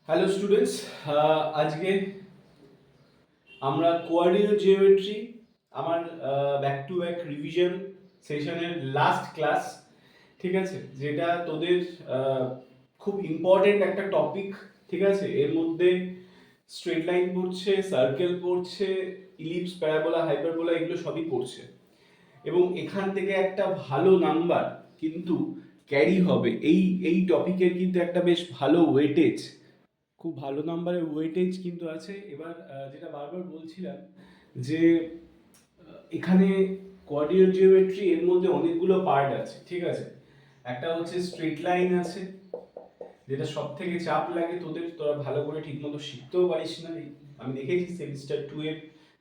Hello students, আজকে আমরা coordinate geometry আমার ব্যাক টু ব্যাক রিভিশন সেশনের লাস্ট ক্লাস, ঠিক আছে, যেটা তোদের খুব ইম্পর্টেন্ট একটা টপিক। ঠিক আছে, এর মধ্যে স্ট্রেট লাইন পড়ছে, সার্কেল পড়ছে, ইলিপস, প্যারাবোলা, হাইপারবোলা, এগুলো সবই পড়ছে এবং এখান থেকে একটা ভালো নাম্বার কিন্তু ক্যারি হবে। এই টপিকের কিন্তু একটা বেশ ভালো ওয়েটেজ, খুব ভালো নাম্বারের ওয়েটেজ কিন্তু আছে। এবার যেটা বারবার বলছিলাম যে এখানে কোঅর্ডিনেট জিওমেট্রি, এর মধ্যে অনেকগুলো পার্ট আছে। ঠিক আছে, একটা হচ্ছে স্ট্রেট লাইন আছে, যেটা সব থেকে চাপ লাগে তোদের, তোরা ভালো করে ঠিকমতো শিখতেও পারিস না। আমি দেখেছি সেমিস্টার 2 এর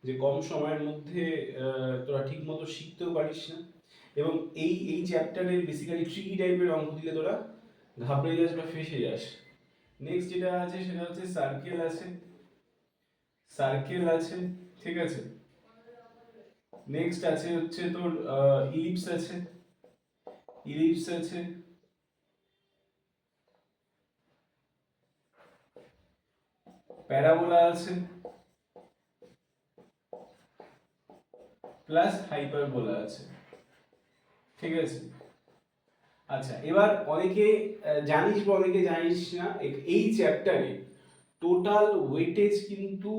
যে কম সময়ের মধ্যে তোরা ঠিকমতো শিখতেও পারিস না, এবং এই চ্যাপ্টারের বেসিক্যালি ট্রিকি টাইপের অঙ্ক দিলে তোরা ঘাবড়ে যাস বা ফেসে যাস। নেক্সট যেটা আছে সেটা হচ্ছে সার্কেল আছে, সার্কেল আছে, ঠিক আছে। নেক্সট আছে হচ্ছে তোর ইলিপস আছে, ইলিপস আছে, প্যারাবোলা আছে, প্লাস হাইপারবোলা আছে, ঠিক আছে। আচ্ছা, এবার অনেকে জানিস বা অনেকে জানিস না, এই চ্যাপ্টারে টোটাল ওয়েটেজ কিন্তু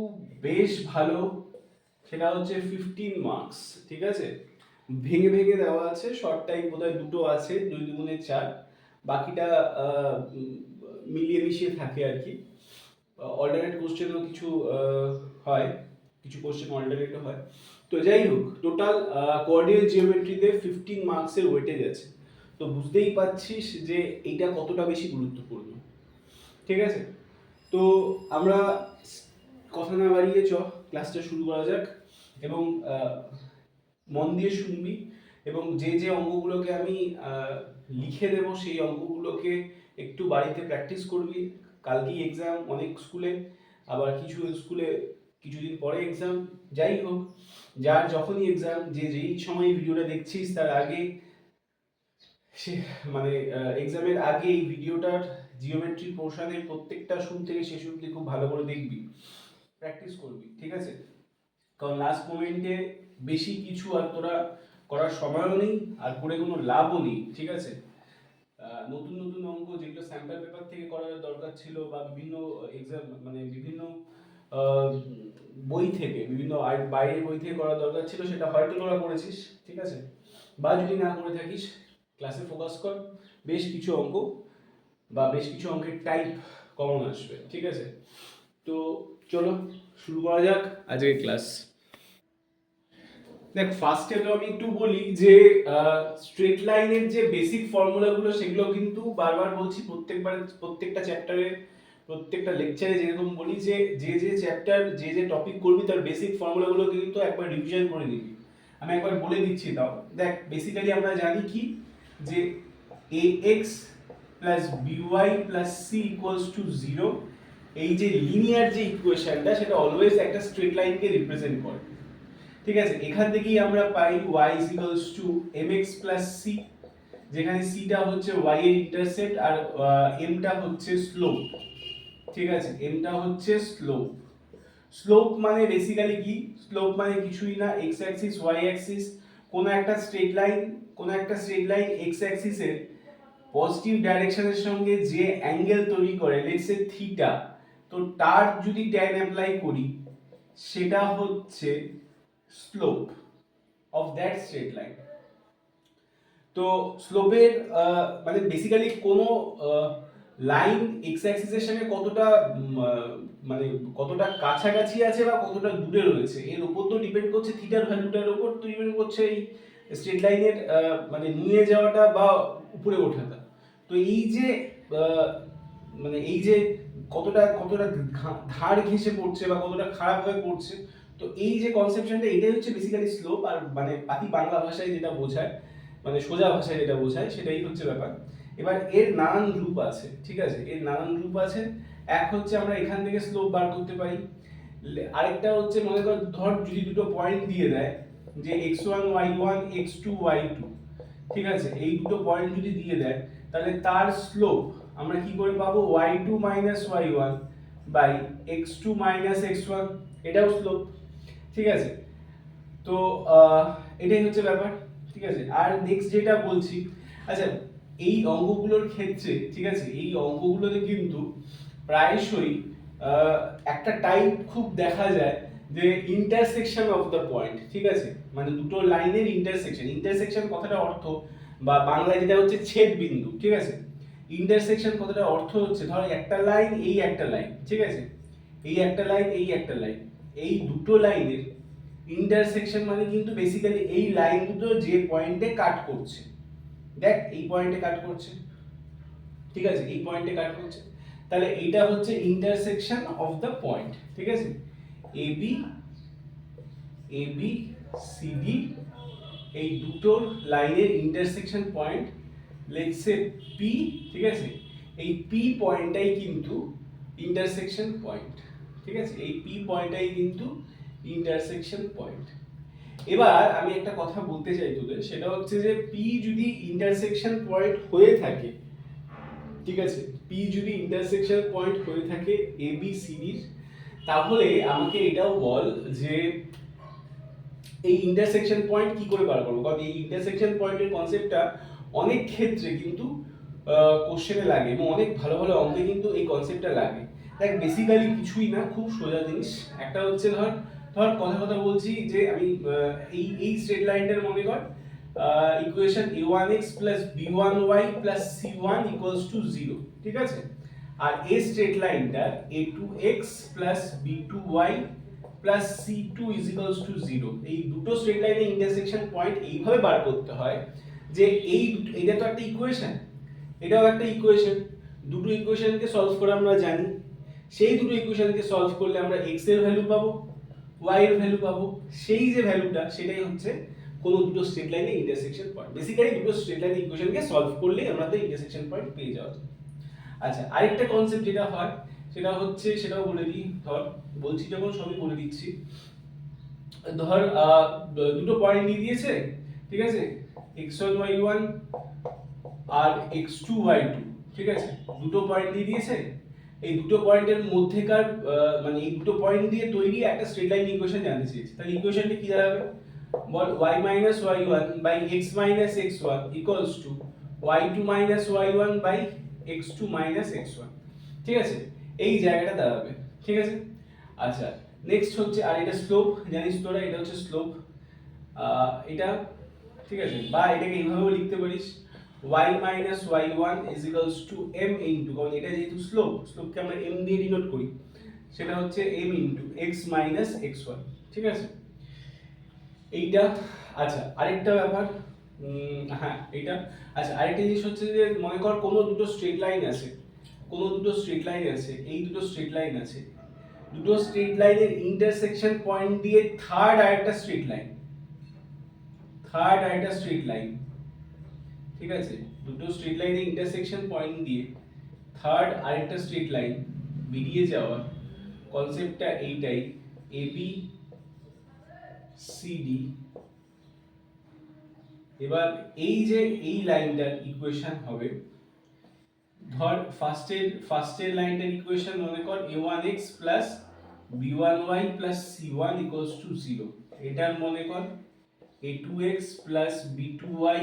বেশ ভালো, সেটা হচ্ছে 15 মার্কস। ঠিক আছে, ভেঙে ভেঙে দেওয়া আছে, শর্ট টাইম বোধহয় দুটো আছে, 2 × 4, বাকিটা মিলিয়ে মিশিয়ে থাকে আর কি। অল্টারনেট কোশ্চেনও কিছু হয়, কিছু কোশ্চেন অল্টারনেটও হয়। তো যাই হোক, টোটাল কোঅর্ডিনেট জিওমেট্রিতে 15 মার্কসের ওয়েটেজ আছে। তো বুঝতেই পারছিস যে এইটা কতটা বেশি গুরুত্বপূর্ণ। ঠিক আছে, তো আমরা কথা না বাড়িয়ে ক্লাসটা শুরু করা যাক, এবং মন দিয়ে শুনবি, এবং যে যে অঙ্কগুলোকে আমি লিখে দেব সেই অঙ্কগুলোকে একটু বাড়িতে প্র্যাকটিস করবি। কালকেই এক্সাম অনেক স্কুলে, আবার কিছু স্কুলে কিছুদিন পরে এক্সাম। যাই হোক, যার যখনই এক্সাম, যে যেই সময় ভিডিওটা দেখছিস তার আগে, সে মানে এক্সামের আগে এই ভিডিওটার জিওমেট্রি পোর্শনের প্রত্যেকটা শুরু থেকে শেষ অবধি খুব ভালো করে দেখবি, প্র্যাকটিস করবি। ঠিক আছে, কারণ লাস্ট মোমেন্টে বেশি কিছু আর তোরা করার সময়ও নেই, আর করে কোনো লাভও নেই। ঠিক আছে, নতুন নতুন অঙ্ক যেগুলো স্যাম্পল পেপার থেকে করার দরকার ছিল, বা বিভিন্ন এক্সাম মানে বিভিন্ন আহ, বই থেকে, বিভিন্ন বাইরের বই থেকে করার দরকার ছিল, সেটা হয়তো তোরা করেছিস। ঠিক আছে, বা যদি না করে থাকিস, ক্লাসে ফোকাস কর। বেশ কিছু অঙ্ক বা বেশ কিছু অঙ্কের টাইপ কমন আসবে। ঠিক আছে, তো চলো শুরু করা যাক আজকের ক্লাস। দেখ, ফার্স্টে তো আমি একটু বলি যে স্ট্রেট লাইনের যে বেসিক ফর্মুলাগুলো, সেগুলো কিন্তু বারবার বলছি, প্রত্যেকবার প্রত্যেকটা চ্যাপ্টারে, প্রত্যেকটা লেকচারে যেরকম বলি যে যে যে চ্যাপ্টার, যে যে টপিক করবি তার বেসিক ফর্মুলাগুলো কিন্তু একবার রিভিশন করে নিবি। আমি একবার বলে দিচ্ছি তাও। দেখ, বেসিক্যালি আমরা জানি কি, যে ax plus by plus c equals to 0, এই যে লিনিয়ার যে ইকুয়েশনটা, সেটা অলওয়েজ একটা স্ট্রেট লাইনকে রিপ্রেজেন্ট করে। ঠিক আছে, এখান থেকেই আমরা পাই y mx c, যেখানে c টা হচ্ছে y এর ইন্টারসেপ্ট, আর m টা হচ্ছে স্লোপ। ঠিক আছে, m টা হচ্ছে স্লোপ। স্লোপ মানে বেসিক্যালি কি, স্লোপ মানে কিছুই না, x অ্যাক্সিস y অ্যাক্সিস, কোন একটা স্ট্রেট লাইন, x অ্যাক্সিসের পজিটিভ ডাইরেকশনের সঙ্গে যে অ্যাঙ্গেল তৈরি করে, লেটস সে থিটা, তো তার যদি ট্যান অ্যাপ্লাই করি, সেটা হচ্ছে slope of that straight line. তো স্লোপের মানে বেসিক্যালি কোনো লাইন এক্স অ্যাক্সিসের সঙ্গে কতটা মানে কতটা কাছাকাছি আছে বা কতটা দূরে রয়েছে, এর উপর তো ডিপেন্ড করছে, থিটার ভ্যালুটার উপর তো ডিপেন্ড করছে এই স্ট্রেট লাইনের মানে নিয়ে যাওয়াটা বা উপরে ওঠাটা। তো এই যে আহ, মানে এই যে কতটা কতটা ধার ঘেঁষে পড়ছে বা কতটা খারাপ হয়ে পড়ছে, তো এই যে কনসেপশনটা, এটাই হচ্ছে বেসিক্যালি স্লোপ। আর মানে পাতি বাংলা ভাষায় যেটা বোঝায়, মানে সোজা ভাষায় যেটা বোঝায়, সেটাই হচ্ছে ব্যাপার। এবার এর নানান রূপ আছে। ঠিক আছে, এর নানান রূপ আছে। এক হচ্ছে আমরা এখান থেকে স্লোপ বার করতে পারি, আরেকটা হচ্ছে মনে কর, ধর যদি দুটো পয়েন্ট দিয়ে দেয় যে x1 y1 x2 y2, ঠিক আছে, এই দুটো পয়েন্ট যদি দিয়ে দেয়, তাহলে তার স্লোপ আমরা কি করে পাবো y2 y1 by x2 x1, এটাও স্লোপ। ঠিক আছে, তো এটাই হচ্ছে ব্যাপার। ঠিক আছে, আর নেক্সট যেটা বলছি, আচ্ছা এই অঙ্কগুলোর ক্ষেত্রে, ঠিক আছে, এই অঙ্কগুলোতে কিন্তু প্রায়শই একটা টাইপ খুব দেখা যায় যে ইন্টারসেকশন অফ দ্য পয়েন্ট। ঠিক আছে, মানে দুটো লাইনের ইন্টারসেকশন, ইন্টারসেকশন কথাটা অর্থ বা বাংলায় যেটা হচ্ছে ছেদ বিন্দু। ঠিক আছে, ইন্টারসেকশন কথাটা অর্থ হচ্ছে ধরো একটা লাইন, এই একটা লাইন, ঠিক আছে, এই একটা লাইন, এই একটা লাইন, এই দুটো লাইনের ইন্টারসেকশন মানে কিন্তু বেসিক্যালি এই লাইন দুটো যে পয়েন্টে কাট করছে, দেখ এই পয়েন্টে কাট করছে, ঠিক আছে, এই পয়েন্টে কাট করছে, তাহলে এইটা হচ্ছে ইন্টারসেকশন অফ দ্য পয়েন্ট। ঠিক আছে, এবি এবি সিডি এই দুটো লাইনের intersection point, let's say P. ঠিক আছে, এই পি পয়েন্টটাই কিন্তু ইন্টারসেকশন পয়েন্ট। ঠিক আছে, এই পি পয়েন্টটাই কিন্তু ইন্টারসেকশন পয়েন্ট। এবার আমি একটা কথা বলতে চাই তোদের, সেটা হচ্ছে যে পি যদি ইন্টারসেকশন পয়েন্ট হয়ে থাকে, ঠিক আছে, পি যদি ইন্টারসেকশন পয়েন্ট হয়ে থাকে এ বি সি ডির, তাহলে আমাকে এটাও বল যে এই ইন্টারসেকশন পয়েন্ট কি করে বার করবো। কারণ এই ইন্টারসেকশন পয়েন্টের কনসেপ্টটা অনেক ক্ষেত্রে কিন্তু কোশ্চেনে লাগে এবং অনেক ভালো ভালো অঙ্কে কিন্তু এই কনসেপ্টটা লাগে। দেখ বেসিক্যালি কিছুই না, খুব সোজা জিনিস। একটা হচ্ছে ধর ধর কথা কথা বলছি যে আমি এই স্ট্রেট লাইনটার মনে কর ইকুয়েশন a1x b1y c1 0, ঠিক আছে, আর এই স্ট্রেট লাইনটা a2x b2y c2 0, এই দুটো স্ট্রেট লাইনের ইন্টারসেকশন পয়েন্ট এইভাবে বার করতে হয় যে এটা তো একটা ইকুয়েশন, এটাও একটা ইকুয়েশন, দুটো ইকুয়েশনকে সলভ করে আমরা জানি, সেই দুটো ইকুয়েশনকে সলভ করলে আমরা x এর ভ্যালু পাবো, y এর ভ্যালু পাবো, সেই যে ভ্যালুটা সেটাই হচ্ছে কোন দুটো স্ট্রেট লাইনের ইন্টারসেকশন পয়েন্ট। বেসিক্যালি দুটো স্ট্রেট লাইনের ইকুয়েশনকে সলভ করলে আমাদের ইন্টারসেকশন পয়েন্ট পেয়ে যাওয়া যায়। আচ্ছা, আরেকটা কনসেপ্ট যেটা হয় সেটা হচ্ছে, সেটাও বলে দিই, ধর বলছি যখন সবই বলে দিচ্ছি। ধর দুটো পয়েন্ট দিয়ে দিয়েছে, ঠিক আছে, x1 y1 আর x2 y2, ঠিক আছে, দুটো পয়েন্ট দিয়ে দিয়েছে। এই দুটো পয়েন্টের মধ্যেকার মানে এই দুটো পয়েন্ট দিয়ে তৈরি একটা স্ট্রেট লাইন ইকুয়েশন জানতে চেয়েছি। তাহলে ইকুয়েশনটা কি দাঁড়াবে, বল y y1 x x1 y2 y1 x2 x1, ঠিক আছে, এই জায়গাটা দাঁড়াবে। ঠিক আছে, আচ্ছা নেক্সট হচ্ছে, আর এটা স্লোপ জানিস তোরা, এটা হচ্ছে স্লোপ, এটা ঠিক আছে, বা এটাকে এইভাবেও লিখতে পারিস y y1 m ইনটু, কারণ এটা যেহেতু স্লোপ, স্লোপকে আমরা m দিয়ে ডিনোট করি, সেটা হচ্ছে m ইনটু x x1, ঠিক আছে, এইটা। আচ্ছা আরেকটা ব্যাপার, হ্যাঁ এইটা, আচ্ছা আরেকটা জিনিস হচ্ছে যে মনে কর কোনো দুটো স্ট্রেট লাইন আছে, কোনো দুটো স্ট্রেট লাইন আছে, এই দুটো স্ট্রেট লাইন আছে, দুটো স্ট্রেট লাইনের ইন্টারসেকশন পয়েন্ট দিয়ে থার্ড আরেকটা স্ট্রেট লাইন, ঠিক আছে, দুটো স্ট্রেট লাইনের ইন্টারসেকশন পয়েন্ট দিয়ে থার্ড আরেকটা স্ট্রেট লাইন বেরিয়ে যাওয়ার কনসেপ্টটা এইটাই, এবি সিডি। এবার এই যে এই লাইনটার ইকুয়েশন হবে, ধর ফার্স্টের লাইনটার ইকুয়েশন মনে কর a1x b1y c1 0, এটার মনে কর a2x b2y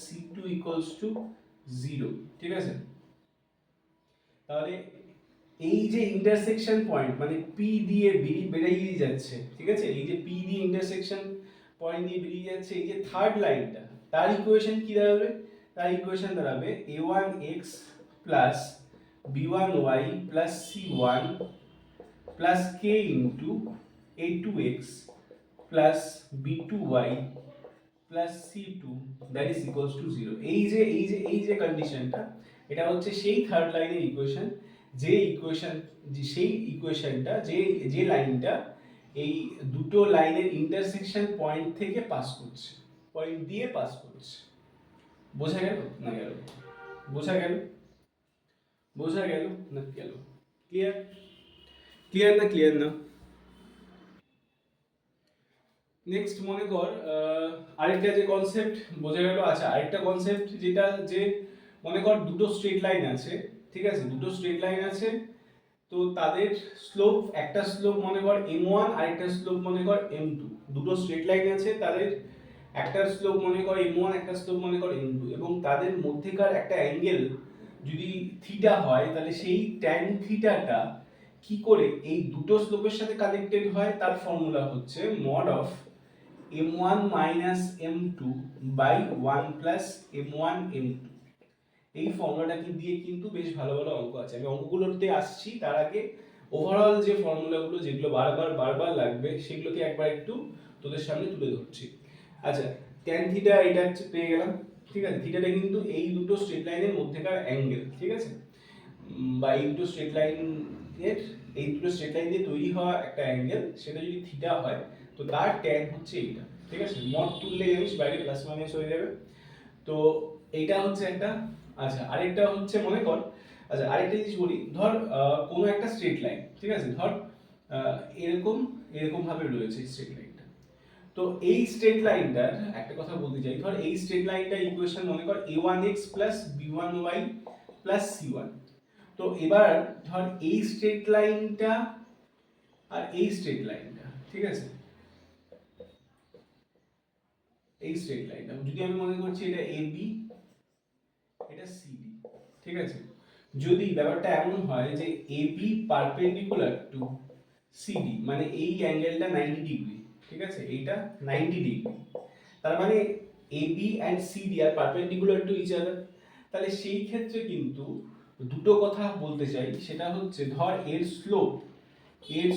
c2 0, ঠিক আছে। তাহলে এই যে ইন্টারসেকশন পয়েন্ট মানে p দিয়ে বেরিয়ে যাচ্ছে, ঠিক আছে, এই যে p দিয়ে ইন্টারসেকশন পয়েন্ট দিয়ে বেরিয়ে যাচ্ছে, এই যে থার্ড লাইনটা, তার ইকুয়েশন কি দাঁড়াবে, তার ইকুয়েশন দাঁড়াবে a1x b1y c1 k into a2x b2y c2 that is equals to 0। এই যে কন্ডিশনটা, এটা হচ্ছে সেই থার্ড লাইনের ইকুয়েশন, সেই ইকুয়েশনটা যে লাইনটা এই দুটো লাইনের ইন্টারসেকশন পয়েন্ট থেকে পাস করছে, পয়েন্ট দিয়ে পাস করছে। বোঝা গেল না গেল, বোঝা গেল না গেল, ক্লিয়ার না ক্লিয়ার না। নেক্সট মনে কর আরেকটা যে কনসেপ্ট বোঝা গেল। আচ্ছা আরেকটা কনসেপ্ট যেটা, যে মনে কর দুটো স্ট্রেট লাইন আছে, ঠিক আছে, দুটো স্ট্রেট লাইন আছে, তো তাদের স্লোপ, একটা স্লোপ মনে কর m1 আর একটা স্লোপ মনে কর m2, দুটো স্ট্রেট লাইন আছে, তাদের একটা স্লোপ মনে কর m1, একটা স্লোপ মনে কর m2, এবং তাদের মধ্যেকার একটা অ্যাঙ্গেল যদি থিটা হয়, তাহলে সেই ট্যান থিটাটা কি করে এই দুটো স্লোপের সাথে কানেক্টেড হয়, তার ফর্মুলা হচ্ছে mod of m1 minus m2 by 1 plus m1 m2। এই ফর্মুলাটা দিয়ে কিন্তু বেশ ভালো ভালো অঙ্ক আছে, আমি অঙ্কগুলোতে আসছি, তার আগে ওভারঅল যে ফর্মুলাগুলো যেগুলো বারবার বারবার লাগবে সেগুলোকে একবার একটু তোদের সামনে তুলে ধরছি। আচ্ছা, tan থিটা এটা হচ্ছে পেয়ে গেলাম, ঠিক আছে, থিটাটা কিন্তু এই দুটো স্ট্রেট লাইনের মধ্যেকার অ্যাঙ্গেল, ঠিক আছে, বা এই দুটো স্ট্রেট লাইন এর, এই দুটো স্ট্রেট লাইন দিয়ে তৈরি হওয়া একটা অ্যাঙ্গেল, সেটা যদি থিটা হয় তো তার tan হচ্ছে এইটা, ঠিক আছে, মড তুললে জানিস বাইরে প্লাস মাইনাস হয়ে যাবে, তো এইটা হচ্ছে একটা। আচ্ছা, আরেকটা হচ্ছে মনে কর, আচ্ছা আরেকটা জিনিস বলি, ধর কোনো একটা স্ট্রেট লাইন, ঠিক আছে, ধর এরকম এরকম ভাবে রয়েছে স্ট্রেট লাইনটা, তো এই স্ট্রেট লাইনটার একটা কথা বলতে চাই, ধর এই স্ট্রেট লাইনটা ইকুয়েশন মনে কর a1x b1y c1। তো এবার ধর এই স্ট্রেট লাইনটা আর এই স্ট্রেট লাইনটা, ঠিক আছে, এই স্ট্রেট লাইনটা যদি আমি মনে করছি এটা ab, এটা cd, ঠিক আছে, যদি ব্যাপারটা এমন হয় যে ab পারপেন্ডিকুলার টু cd, মানে এই অ্যাঙ্গেলটা 90 ডিগ্রি, ঠিক আছে, এইটা 90 ডিগ্রি, তার মানে ab and cd আর পারপেন্ডিকুলার টু ইচ আদার, তাহলে সেই ক্ষেত্রে কিন্তু দুটো কথা বলতে চাই, সেটা হচ্ছে ধর এর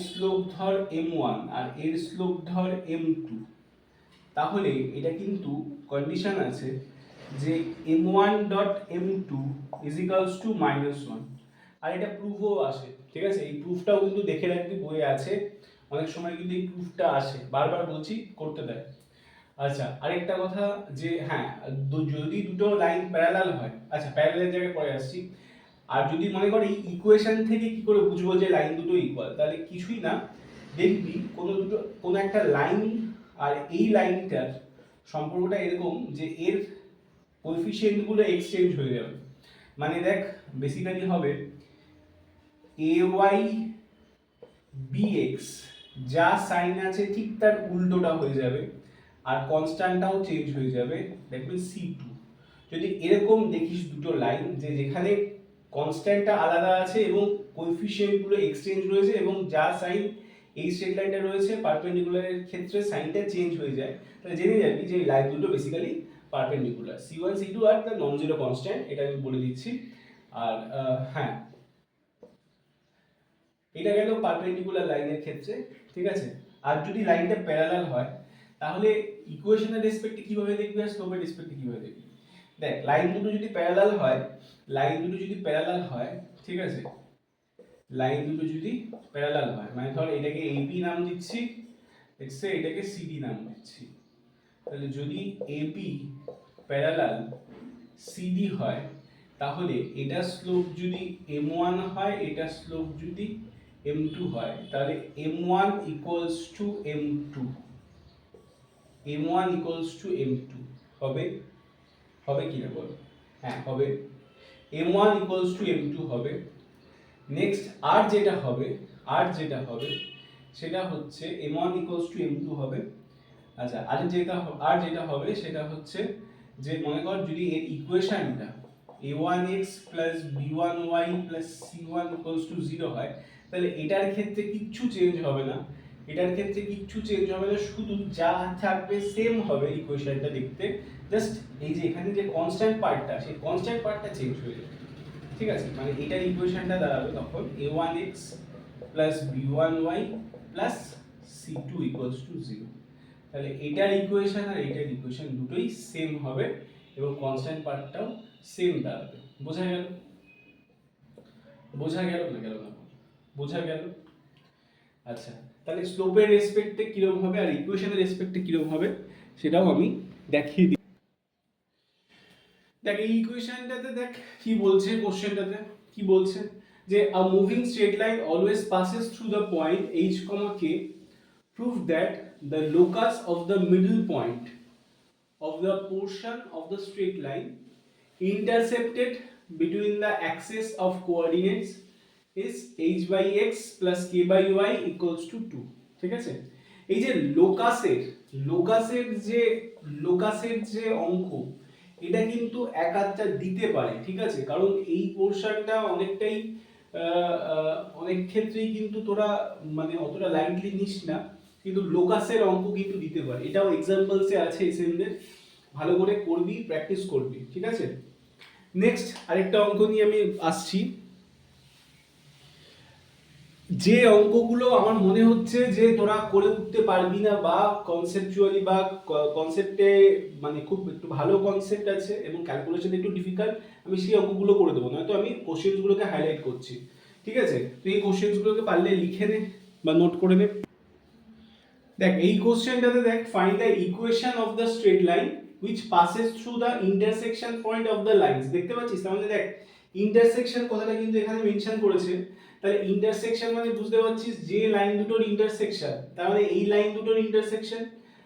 স্লোপ ধর m1 আর এর স্লোপ ধর m2, তাহলে এটা কিন্তু কন্ডিশন আছে যে m1 dot m2 is equals to -1, আর এটা প্রুফও আসে, ঠিক আছে, এই প্রুফটাও কিন্তু দেখে রাখবি, বইয়ে আছে, অনেক সময় কিন্তু এই প্রুফটা আসে, বারবার বলছি করতে দেয়। আচ্ছা, আরেকটা কথা যে হ্যাঁ, যদি দুটো লাইন প্যারালাল হয়, আচ্ছা প্যারালালের জায়গায় পরে আসছি, আর যদি মনে কর এই ইকুয়েশন থেকে কি করে বুঝবো যে লাইন দুটো ইকুয়াল, তাহলে কিছুই না, দেখবি কোনো একটা লাইন আর এই লাইনটার সম্পর্কটা এরকম যে এর কোএফিসিয়েন্ট গুলো এক্সচেঞ্জ হয়ে যাবে, মানে দেখ বেসিক্যালি হবে ay bx, যা সাইন আছে ঠিক তার উল্টোটা হয়ে যাবে, আর কনস্ট্যান্টটাও চেঞ্জ হয়ে যাবে, দ্যাট মিন্স c2। যদি এরকম দেখিস দুটো লাইন যে যেখানে কনস্ট্যান্টটা আলাদা আছে এবং কোএফিসিয়েন্ট গুলো এক্সচেঞ্জ রয়েছে, এবং যা সাইন এই স্ট্রেট লাইনটা রয়েছে পারপেন্ডিকুলারের ক্ষেত্রে সাইনটা চেঞ্জ হয়ে যায়, তাহলে জেনে যাবি যে এই লাইন দুটো basically perpendicular, c1 c2 are the non zero constant, এটা আমি বলে দিচ্ছি। আর হ্যাঁ, এটা গেল পারপেন্ডিকুলার লাইনের ক্ষেত্রে, ঠিক আছে, আর যদি লাইনটা প্যারালাল হয় তাহলে ইকুয়েশনের রেসপেক্টে কিভাবে দেখবি আর স্লোপের রেসপেক্টে কিভাবে দেখবি। দেখ লাইন দুটো যদি প্যারালাল হয়, ঠিক আছে, লাইন দুটো যদি প্যারালাল হয়, মানে ধর এটাকে AB নাম দিচ্ছি, এক্সে এটাকে CD নাম দিচ্ছি, তাহলে যদি AB প্যারালাল CD হয়, তাহলে এটা স্লোপ যদি m1 হয়, এটা স্লোপ যদি m2 হয়, তাহলে m1 equals to m2, m1 equals to m2 হবে, হবে কি না বল, হ্যাঁ হবে, m1 ইকুয়ালস টু m2 হবে। নেক্সট আর যেটা হবে সেটা হচ্ছে m1 ইকুয়ালস টু m2 হবে। আচ্ছা, আর যেটা হবে সেটা হচ্ছে যে মনে কর যদি এর ইকুয়েশনটা a1x b1y c1 0 হয়, তাহলে এটার ক্ষেত্রে কিচ্ছু চেঞ্জ হবে না, শুধু যা থাকবে সেম হবে ইকুয়েশনটা দেখতে, জাস্ট এই যে এখানে যে কনস্ট্যান্ট পার্টটা, সেই কনস্ট্যান্ট পার্টটা চেঞ্জ হয়ে যাবে, ঠিক আছে, মানে এটার ইকুয়েশনটা দাঁড়াবে তখন a1x b1y c2 0, তাহলে এটার ইকুয়েশন আর এটার ইকুয়েশন দুটোই সেম হবে এবং কনস্ট্যান্ট পার্টটাও সেম দাঁড়াবে। বোঝা গেল না বোঝা গেল। আচ্ছা, তাহলে স্লোপের রেসপেক্টে কিরকম হবে আর ইকুয়েশনের রেসপেক্টে কিরকম হবে সেটাও আমি দেখিয়ে দিই। দেখ এই ইকুয়েশনটাতে দেখ কি বলছে, কোশ্চেনটাতে কি বলছে যে a moving straight line always passes through the point h, k. Prove that the locus of the middle point of the portion of the straight line intercepted between the axis of coordinates is h by x plus k by y equals to 2 ঠিক আছে। এই যে লোকাসের যে অঙ্ক এটা কিন্তু এক আধটা দিতে পারে ঠিক আছে, কারণ এই পোরশনটা অনেকটাই অনেক ক্ষেত্রেই কিন্তু তোরা মানে অতটা লাইটলি নিস না, কিন্তু লোকাসের অঙ্ক কিন্তু দিতে পারে, এটাও এক্সাম্পলসে আছে এসএমদের, ভালো করে করবি, প্র্যাকটিস করবি ঠিক আছে। নেক্সট আরেকটা অঙ্ক নিয়ে আমি আসছি, যে অঙ্কগুলো আমার মনে হচ্ছে যে তোরা করে উঠতে পারবি না বা কনসেপচুয়ালি বা কনসেপ্টে মানে খুব একটু ভালো কনসেপ্ট আছে এবং ক্যালকুলেশন একটু ডিফিকাল্ট, আমি সেই অঙ্কগুলো করে দেবো, নয়তো আমি কোশ্চেনগুলোকে হাইলাইট করছি ঠিক আছে। তো এই কোশ্চেনগুলোকে পারলে লিখে নে বা নোট করে নে। দেখ এই কোশ্চেনটাতে দেখ, find the equation of the straight line which passes through the intersection point of the lines, দেখতে পাচ্ছিস তার মানে দেখ ইন্টারসেকশন কথাটা কিন্তু এখানে মেনশন করেছে, তাহলে ইন্টারসেকশন মানে বুঝতে পারছিস যে লাইন দুটোর ইন্টারসেকশন, তার মানে এই লাইন দুটোর ইন্টারসেকশন,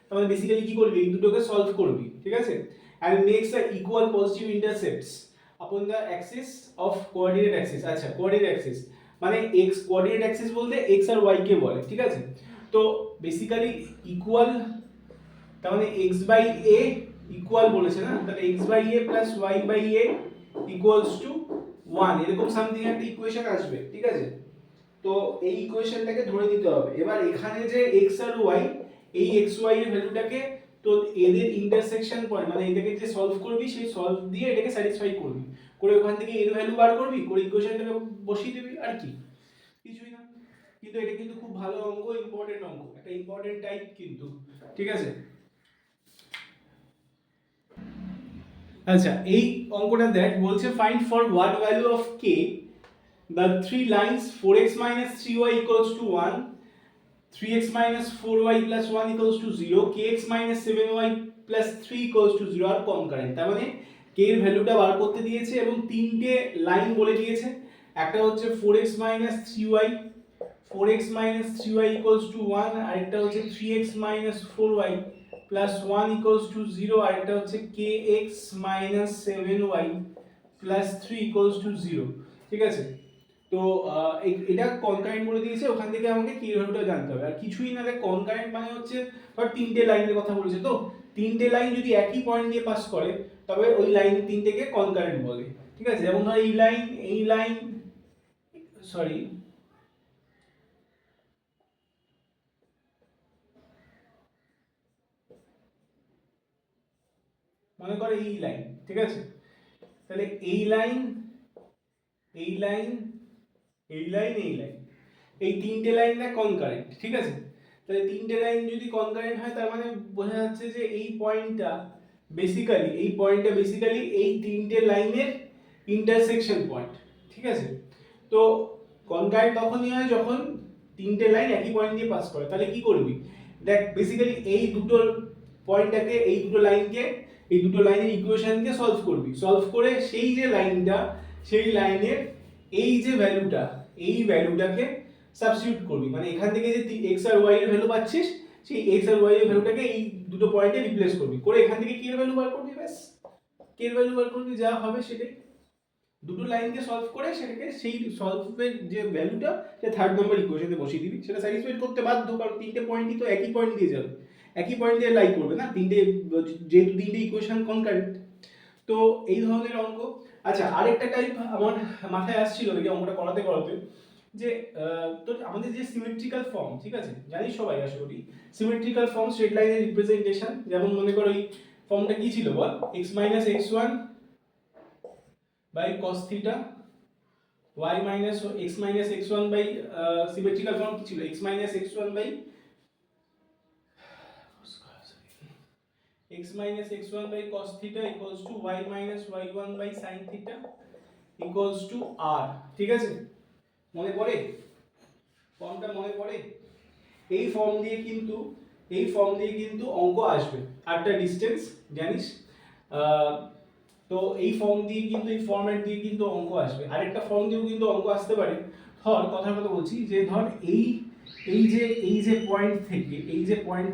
তার মানে বেসিক্যালি কি করবি, এই দুটোকে সলভ করবি ঠিক আছে। and makes the equal positive intercepts upon the axis of coordinate axis, আচ্ছা কোঅর্ডিনেট অ্যাক্সিস মানে x কোঅর্ডিনেট অ্যাক্সিস বলতে x আর y কে বলে ঠিক আছে। তো বেসিক্যালি ইকুয়াল, তার মানে x বাই a ইকুয়াল বলেছে না, তাহলে x by a plus y by a equals to 1, এরকম সামথিং একটা ইকুয়েশন আসবে ঠিক আছে। তো এই ইকুয়েশনটাকে ধরে নিতে হবে। এবার এখানে যে x আর y, এই x y এর ভ্যালুটাকে তো এদের ইন্টারসেকশন পয়েন্ট মানে এটাকে যে সলভ করবি সেই সলভ দিয়ে এটাকে স্যাটিসফাই করবি, করে ওখান থেকে এর ভ্যালু বার করবি, করে ইকুয়েশনটাকে বসিয়ে দিবি আর কি, কিছুই না। কিন্তু এটা কিন্তু খুব ভালো অঙ্ক, ইম্পর্টেন্ট অঙ্ক, একটা ইম্পর্টেন্ট টাইপ কিন্তু ঠিক আছে। আচ্ছা এই অঙ্কটা দেখ, বলছে find for what value of k the three lines 4x minus 3y equals to 1, 3x minus 4y plus 1 equals to 0, kx minus 7y plus 3 equals to 0 R concurrent, তার মানে k এর ভ্যালুটা বার করতে দিয়েছে এবং তিনটে লাইন বলে দিয়েছে, একটা হচ্ছে 4x minus 3y, 4x minus 3y equals to 1, আরেকটা হচ্ছে 3x minus 4y plus 1 equals to 0, আরেকটা হচ্ছে kx minus 7y plus 3 equals to 0 ঠিক আছে। তো এটা কনকারেন্ট বলে দিয়েছে, ওখান থেকে আমাকে কি ভ্যালুটা জানতে হবে, আর কিছুই না। কনকারেন্ট মানে হচ্ছে ধর তিনটে লাইনের কথা বলেছে, তো তিনটে লাইন যদি একই পয়েন্ট দিয়ে পাস করে তবে ওই লাইন তিনটেকে কনকারেন্ট বলে ঠিক আছে। যেমন ধর এই লাইন সরি মনে করে এই লাইন ঠিক আছে, তাহলে এই লাইন এই লাইন এই লাইন এই লাইন, এই তিনটে লাইন না কনকারেন্ট ঠিক আছে। তাহলে তিনটে লাইন যদি কনকারেন্ট হয় তার মানে বোঝা যাচ্ছে যে এই পয়েন্টটা বেসিক্যালি এই তিনটে লাইনের ইন্টারসেকশন পয়েন্ট ঠিক আছে। তো কনকারেন্ট তখনই হয় যখন তিনটে লাইন একই পয়েন্ট দিয়ে পাস করে। তাহলে কি করবি, দেখ বেসিক্যালি এই দুটো পয়েন্টটাকে, এই দুটো লাইনকে, এই দুটো লাইনের ইকুয়েশনকে সলভ করবি, সলভ করে সেই যে লাইনটা সেই লাইনের এই যে ভ্যালুটা, এই ভ্যালুটাকে সাবস্টিটিউট করবি, মানে এখান থেকে যে x আর y এর ভ্যালু পাচ্ছিস সেই x আর y এর ভ্যালুটাকে এই দুটো পয়েন্টে রিপ্লেস করবি, করে এখান থেকে k এর ভ্যালু বার করবি, ব্যাস k এর ভ্যালু বার করবি, যা হবে সেটাই। দুটো লাইনকে সলভ করে সেটাকে সেই সলভের যে ভ্যালুটা সে থার্ড নাম্বার ইকুয়েশনে বসিয়ে দিবি, সেটা স্যাটিসফাইড করতে বাধ্য, কারণ তিনটে পয়েন্টই তো একই পয়েন্ট দিয়ে যাবে, একই পয়েন্ট দিয়ে লাই করবে না তিনটে, যেহেতু তিনটে ইকুয়েশন কনকারেন্ট। তো এই ধরনের অঙ্ক। আচ্ছা আরেকটা টাইপ আমার মাথায় আসছিল এই অঙ্কটা করাতে করাতে, যে তো আমাদের যে সিমেট্রিক্যাল ফর্ম ঠিক আছে, জানিস সবাই আশা করি সিমেট্রিক্যাল ফর্ম স্ট্রেট লাইনের রিপ্রেজেন্টেশন, যেমন মনে করো এই ফর্মটা কি ছিল বল, x minus x1 by cos theta, y minus x minus x1 by symmetrical form কি ছিল, x minus x1 by x minus x1 by cos theta equals to y minus y1 by sin theta equals to r ঠিক আছে। মনে পড়ে ফর্মটা, মনে পড়ে এই ফর্ম দিয়ে কিন্তু অঙ্ক আসবে, আটটা ডিসটেন্স জানিস, তো এই ফর্ম দিয়ে কিন্তু এই ফরম্যাট দিয়ে কিন্তু অঙ্ক আসবে। আরেকটা ফর্ম দিয়েও কিন্তু অঙ্ক আসতে পারে, ধর কথার কথা বলছি যে ধর এই যে পয়েন্ট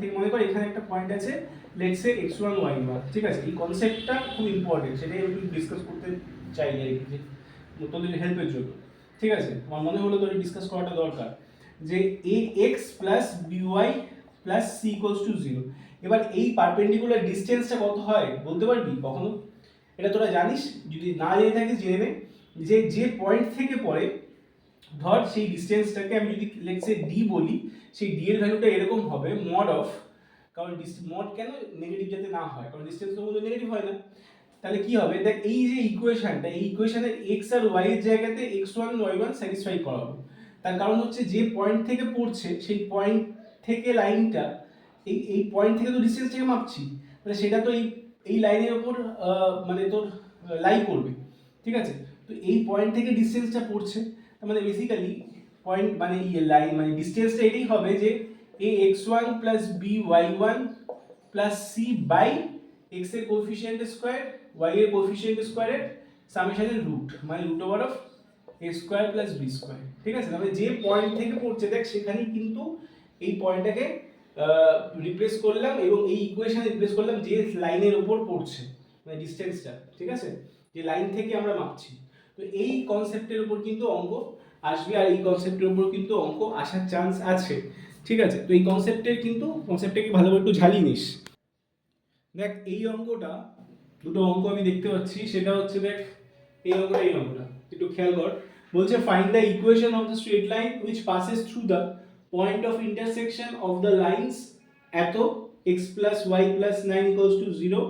থেকে মনে কর এখানে একটা পয়েন্ট আছে, লেটস সে x1 y1 ঠিক আছে। এই কনসেপ্টটা খুব ইম্পর্টেন্ট, সেটাই আমি ডিসকাস করতে চাই আর কি, যে তোদের হেল্পের জন্য। ঠিক আছে, আমার মনে হলো তোদের ডিসকাস করাটা দরকার যে a x plus b y plus C equals to 0। এবার এই পারপেন্ডিকুলার ডিসটেন্সটা কত হয় বলতে পারবি কখনো? এটা তোরা জানিস, যদি না জেনে থাকিস জেনে নে, যে যে পয়েন্ট থেকে পড়ে ধর সেই ডিসটেন্সটাকে আমি যদি লেটস সে ডি বলি, সেই ডি এর ভ্যালুটা এরকম হবে মড অফ, কারণ মড কেন নেগেটিভ যাতে না হয়, কারণ ডিসটেন্স তো কোনো নেগেটিভ হয় না। তাহলে কি হবে দেখ, এই যে ইকুয়েশনটা, এই ইকুয়েশনের এক্স আর ওয়াই এর জায়গাতে x1 y1 স্যাটিসফাই করাবো। তার কারণ হচ্ছে যে পয়েন্ট থেকে পড়ছে সেই পয়েন্ট থেকে লাইনটা, এই পয়েন্ট থেকে তো ডিসটেন্সটাকে মাপছি, মানে সেটা তো এই লাইনের ওপর মানে তোর লাই করবে। ঠিক আছে, তো এই পয়েন্ট থেকে ডিসটেন্সটা পড়ছে, তার মানে বেসিক্যালি পয়েন্ট মানে লাইন মানে ডিসটেন্সটা এটাই হবে যে a x1 plus b y1 plus c by x এর কোএফিসিয়েন্ট স্কয়ার y এর কোএফিসিয়েন্ট স্কয়ারের সামেশনের রুট, মানে root over of a square plus b square. ঠিক আছে, মানে যে পয়েন্ট থেকে পড়ছে দেখ সেখানেই কিন্তু এই পয়েন্টটাকে রিপ্লেস করলাম এবং এই ইকুয়েশনে রিপ্লেস করলাম যে লাইনের উপর পড়ছে, মানে ডিসটেন্সটা। ঠিক আছে, যে লাইন থেকে আমরা মাপছি। তো এই কনসেপ্টের উপর কিন্তু অঙ্ক আসবে, আর এই কনসেপ্টের উপর কিন্তু অঙ্ক আসার চান্স আছে। ঠিক আছে, তো এই কনসেপ্টটাকে ভালো করে একটু ঝালিয়ে নিস। দেখ এই অঙ্কটা, দুটো অঙ্ক আমি দেখতে পাচ্ছি, সেটা হচ্ছে দেখ এই অঙ্কটা একটু খেয়াল কর। বলছে find the equation of the straight line which passes through the point of intersection of the lines এত x plus y plus 9 equals to 0,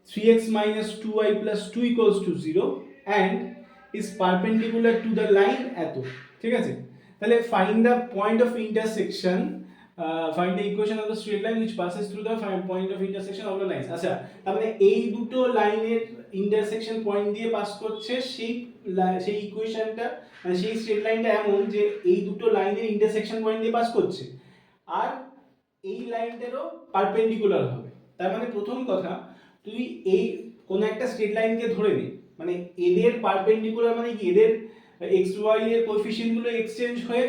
3x minus 2y plus 2 equals to 0 and is perpendicular to the line এত। ঠিক আছে, তাহলে find the point of intersection, find the equation of the straight line which passes through the point of intersection of the lines। আচ্ছা, তার মানে এই দুটো লাইনের ইন্টারসেকশন পয়েন্ট দিয়ে পাস করছে সেই ইকুয়েশনটা, মানে সেই স্ট্রেট লাইনটা এমন যে এই দুটো লাইনের ইন্টারসেকশন পয়েন্ট দিয়ে পাস করছে আর এই লাইনটারও পারপেন্ডিকুলার হবে। তার মানে প্রথম কথা, তুই এই কোন একটা স্ট্রেট লাইনকে ধরে নে, মানে এদের পারপেন্ডিকুলার মানে কি, এদের এক্স ওয়াই এর কোএফিসিয়েন্ট গুলো এক্সচেঞ্জ হয়ে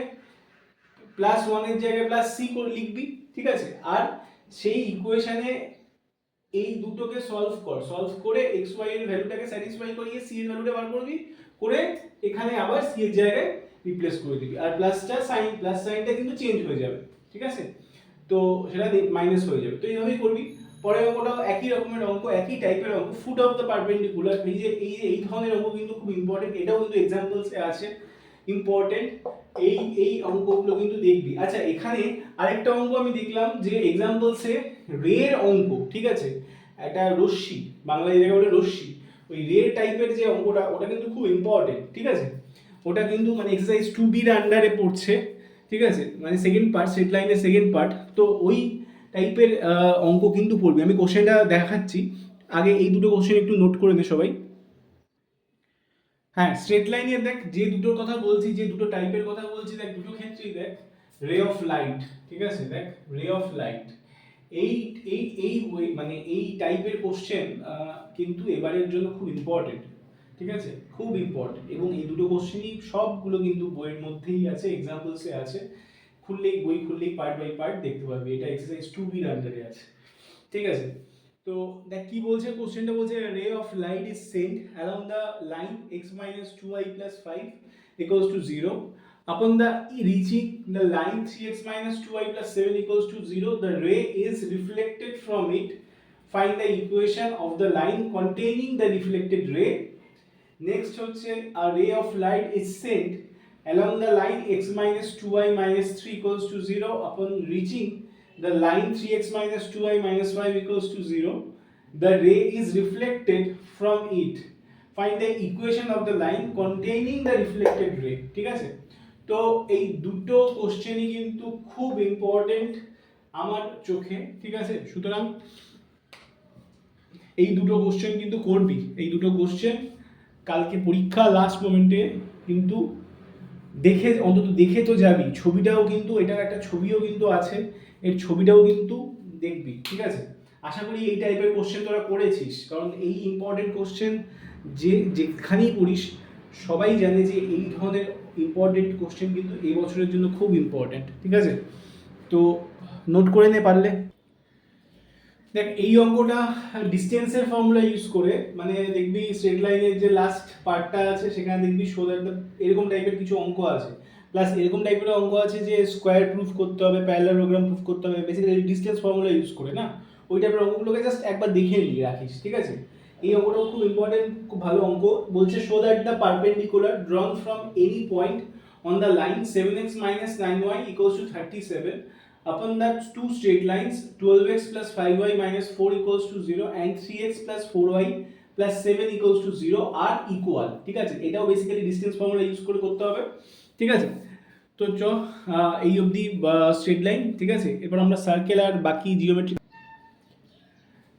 +1 এর জায়গায় +c করে লিখবি। ঠিক আছে, আর সেই ইকুয়েশনে এই দুটোকে সলভ করে এক্স ওয়াই এর ভ্যালুটাকে স্যাটিসফাই করিয়ে সি এর ভ্যালুটা বার করবি, করে এখানে আবার সি এর জায়গায় রিপ্লেস করে দিবি, আর প্লাস সাইনটা কিন্তু চেঞ্জ হয়ে যাবে। ঠিক আছে, তো সেটা মাইনাস হয়ে যাবে। তো এইভাবেই করবি। পরের অঙ্কটাও একই রকমের অঙ্ক, একই টাইপের অঙ্ক, ফুট অফ দ্য পারপেন্ডিকুলার। এই ধরনের অঙ্ক কিন্তু খুব ইম্পর্টেন্ট, এটাও কিন্তু এক্সাম্পলসে আছে ইম্পর্টেন্ট। এই অঙ্কগুলো কিন্তু দেখবি। আচ্ছা, এখানে আরেকটা অঙ্ক আমি দেখলাম যে এক্সাম্পলসে রের অঙ্ক। ঠিক আছে, একটা রশ্মি, বাংলায় যেটাকে বলে রশ্মি, ওই রে টাইপের যে অঙ্কটা, ওটা কিন্তু খুব ইম্পর্টেন্ট। ঠিক আছে, ওটা কিন্তু মানে এক্সারসাইজ 2B এর আন্ডারে পড়ছে। ঠিক আছে, মানে সেকেন্ড পার্ট, স্ট্রেট লাইনের সেকেন্ড পার্ট। তো ওই টাইপের অঙ্ক কিন্তু পড়বি। আমি কোশ্চেনটা দেখাচ্ছি, আগে এই দুটো কোশ্চেন একটু নোট করে নে সবাই। হ্যাঁ, স্ট্রেট লাইনে দেখ যে দুটোর কথা বলছি, যে দুটো টাইপের কথা বলছি, দেখ দুটো ক্ষেত্রেই দেখ রে অফ লাইট। ঠিক আছে, দেখ রে অফ লাইট, এই এই এই মানে এই টাইপের কোশ্চেন কিন্তু এবারের জন্য খুব ইম্পর্টেন্ট। ঠিক আছে, খুব ইম্পর্টেন্ট, এবং এই দুটো কোশ্চেনই সবগুলো কিন্তু বইয়ের মধ্যেই আছে, এক্সাম্পলসে আছে। বই খুললেই পার্ট বাই পার্ট দেখতে পারবি। এটা এক্সারসাইজ 2B এর আন্ডারে আছে। ঠিক আছে, তো দেখ কি বলছে কোশ্চেনটা, বলছে ray of light is sent along the line x minus 2y plus 5 equals to 0. Upon the reaching the line 3x minus 2y plus 7 equals to 0, the ray is reflected from it. Find the equation of the line containing the reflected ray. Next হচ্ছে a ray of light is sent along the line x minus 2y minus 3 equals to 0. Upon reaching the line 3x minus 2y minus 5 equals to 0, the ray is reflected from it. Find the equation of the line containing the reflected ray. ঠিক আছে, তো এই দুটো কোশ্চেনই কিন্তু খুব important আমার চোখে। ঠিক আছে, সুতরাং এই দুটো কোশ্চেন কিন্তু করবি। এই দুটো কোশ্চেন কালকে পরীক্ষা লাস্ট মোমেন্টে কিন্তু দেখে, অন্তত দেখে তো যাবি। ছবিটাও কিন্তু, এটার একটা ছবিও কিন্তু আছে, এর ছবিটাও কিন্তু দেখবি। ঠিক আছে, আশা করি এই টাইপের কোশ্চেন তোরা করেছিস, কারণ এই ইম্পর্টেন্ট কোশ্চেন যেখানেই পড়িস সবাই জানে যে এই ধরনের ইম্পর্টেন্ট কোশ্চেন কিন্তু এই বছরের জন্য খুব ইম্পর্টেন্ট। ঠিক আছে, তো নোট করে নে পারলে। দেখ এই অঙ্কটা ডিস্টেন্সের ফর্মুলা ইউজ করে, মানে দেখবি স্ট্রেট লাইনের যে লাস্ট পার্টটা আছে সেখানে দেখবি শো দ্যাট এরকম টাইপের কিছু অঙ্ক আছে, প্লাস এরকম টাইপের অঙ্ক আছে যে স্কোয়ার প্রুফ করতে হবে, প্যারালালোগ্রাম প্রুফ করতে হবে, বেসিক্যালি ডিস্টেন্স ফর্মুলা ইউজ করে না, ওই টাইপের অঙ্কগুলোকে জাস্ট একবার দেখে নিয়ে রাখিস, ঠিক আছে। এই অঙ্কটাও খুব ইম্পর্টেন্ট, খুব ভালো অঙ্ক। বলছে show that the perpendicular ড্রন from any point on the line 7x minus 9y equals to 37 upon that two straight lines 12x plus 5y minus 4 equals to 0 and 3x plus 4y plus 7 equals to 0 are equal, ঠিক আছে। এটাও basically distance formula use করে করতে হবে, ঠিক আছে। তো এই অবধি স্ট্রেট লাইন, ঠিক আছে। এরপর আমরা সার্কেল আর বাকি জিওমেট্রি।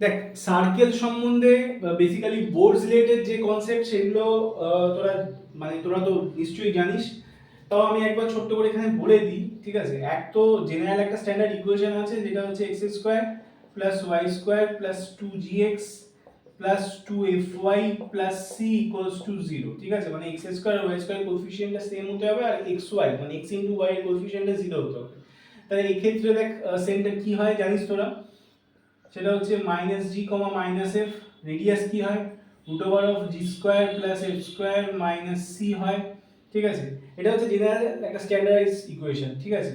দেখ সার্কেল সম্বন্ধে বেসিক্যালি বোর্ডস রিলেটেড যে কনসেপ্ট সেগুলো তোরা তো নিশ্চয়ই জানিস, তাও আমি একবার ছোট্ট করে এখানে বলে দিই, ঠিক আছে। এক তো জেনারেল একটা স্ট্যান্ডার্ড ইকুয়েশন আছে যেটা হচ্ছে X square plus Y square plus 2gx plus 2fy plus C equals to 0, ঠিক আছে। মানে এক্স স্কোয়ার আর ওয়াই স্কোয়ার কোএফিসিয়েন্টটা সেম হতে হবে আর এক্স ওয়াই মানে এক্স ইনটু ওয়াই এর কোএফিসিয়েন্টটা 0 হতে হবে। তাহলে এই ক্ষেত্রে দেখ সেন্টার কি হয় জানিস তোরা, সেটা হচ্ছে minus G comma minus F, radius কি হয় root over of G square plus F square minus C হয়, ঠিক আছে। এটা হচ্ছে জেনারেল একটা স্ট্যান্ডার্ডাইজ ইকুয়েশন, ঠিক আছে।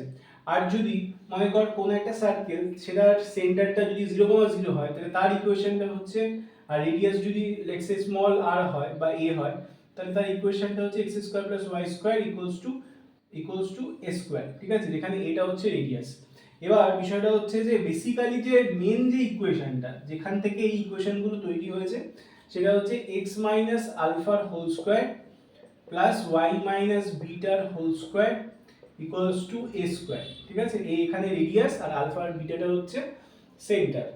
আর যদি মনে কর কোন একটা সার্কেল সেটার সেন্টারটা যদি 0,0 হয় তাহলে তার ইকুয়েশনটা হচ্ছে, আর রেডিয়াস যদি লেটস সে স্মল আর হয় বা এ হয় তাহলে তার ইকুয়েশনটা হচ্ছে X square plus Y square equals to A square, ঠিক আছে। যেখানে এটা হচ্ছে রেডিয়াস। এবার বিষয়টা হচ্ছে যে বেসিক্যালি যে মেন যে ইকুয়েশনটা যেখান থেকে এই ইকুয়েশনগুলো তৈরি হয়েছে সেটা হচ্ছে x মাইনাস আলফার whole square plus y minus বিটার whole square equals to a square, ঠিক আছে। এই এখানে রেডিয়াস আর আলফা আর বিটাটা হচ্ছে centre,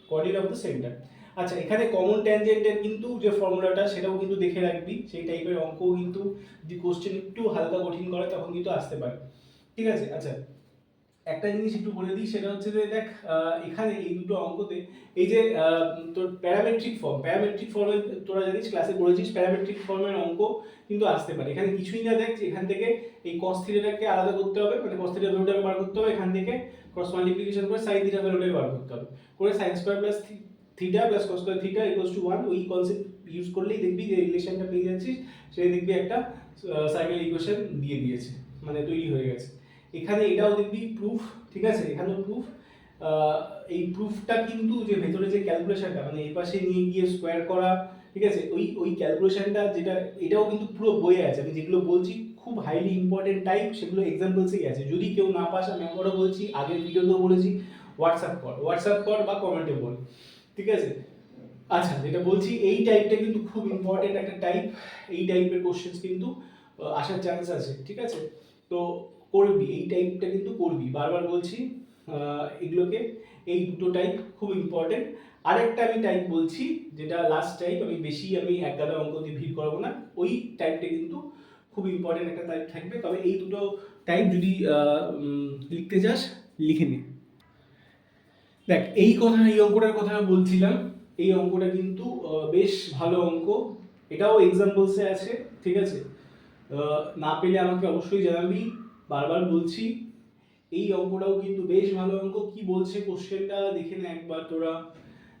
coordinate of the centre. আচ্ছা এখানে কমন ট্যানজেন্টের কিন্তু যে ফর্মুলাটা সেটাও কিন্তু দেখে রাখবি, সেই টাইপের অঙ্কও কিন্তু যদি কোশ্চেন একটু হালকা কঠিন করে তখন কিন্তু আসতে পারে, ঠিক আছে। আচ্ছা একটা জিনিস একটু বলে দিই, সেটা হচ্ছে যে দেখ এখানে এই দুটো অঙ্কতে এই যে তোর প্যারামেট্রিক ফর্মে তোরা জানিস ক্লাসে পড়েছিস প্যারামেট্রিক ফর্মের অঙ্ক কিন্তু আসতে পারে। এখানে কিছুই না, দেখ এখান থেকে এই cos থিটাটাকে আলাদা করতে হবে, মানে cos থিটা ভ্যালুটাকে বার করতে হবে, এখান থেকে ক্রস মাল্টিপ্লিকেশন করে sin থিটা ভ্যালুটাকে বার করতে হবে, করে sin square plus theta plus cos square theta equals to 1, ওই কনসেপ্ট ইউজ করলেই দেখবি যে রিলেশনটা পেয়ে যাচ্ছিস, সেটা দেখবি একটা সাইকেল ইকুয়েশন দিয়ে দিয়েছে, মানে তৈরি হয়ে গেছে। এখানে এটাও দেখবি প্রুফ, ঠিক আছে। এখানেও প্রুফ, এই প্রুফটা কিন্তু যে ভেতরে যে ক্যালকুলেশনটা মানে এই পাশে নিয়ে গিয়ে স্কোয়ার করা, ঠিক আছে, ওই ক্যালকুলেশনটা যেটা এটাও কিন্তু পুরো বইয়ে আছে। আমি যেগুলো বলছি খুব হাইলি ইম্পর্টেন্ট টাইপ, সেগুলো এক্সাম্পলসেই আছে। যদি কেউ না পাস আমি আবারও বলছি, আগের ভিডিওতেও বলেছি, হোয়াটসঅ্যাপ কর বা কমেন্টে বল, ঠিক আছে। আচ্ছা যেটা বলছি এই টাইপটা কিন্তু খুব ইম্পর্টেন্ট একটা টাইপ, এই টাইপের কোশ্চেন্স কিন্তু আসার চান্স আছে, ঠিক আছে। তো করবি এই টাইপটা কিন্তু করবি, বারবার বলছি এগুলোকে, এই দুটো টাইপ খুব ইম্পর্টেন্ট। আরেকটা আমি টাইপ বলছি যেটা লাস্ট টাইপ, আমি এক গাদা অঙ্ক দিয়ে ভিড় করবো না, ওই টাইপটা কিন্তু খুব ইম্পর্টেন্ট একটা টাইপ থাকবে। তবে এই দুটো টাইপ যদি লিখতে চাস লিখে নে। দেখ এই অঙ্কটার কথা বলছিলাম, এই অঙ্কটা কিন্তু বেশ ভালো অঙ্ক, এটাও এক্সাম্পলসে আছে, ঠিক আছে। না পেলে আমাকে অবশ্যই জানাবি, বারবার বলছি এই অঙ্কটাও কিন্তু বেশ ভালো অঙ্ক। কি বলছে কোশ্চেনটা দেখে নে একবার তোরা।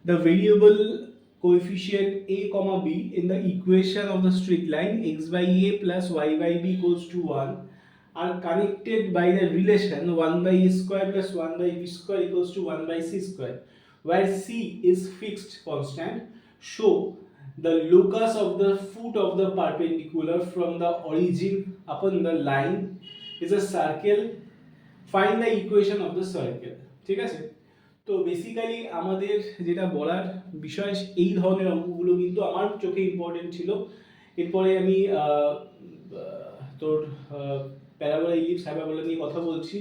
The variable coefficient a comma b in the equation of the straight line x by a plus y by b equals to 1 are connected by the relation 1 by a square plus 1 by b square equals to 1 by c square, where c is fixed constant. Show the locus of the foot of the perpendicular from the origin upon the line is a circle. Find the equation of the circle, ঠিক আছে। তো basically আমাদের যেটা বলার বিষয় এই ধরনের অঙ্কগুলো কিন্তু আমার চোখে ইম্পর্টেন্ট ছিল। এরপরে আমি তোর প্যারাবোলা ইলিপস হাইপারবোলা নিয়ে কথা বলছি,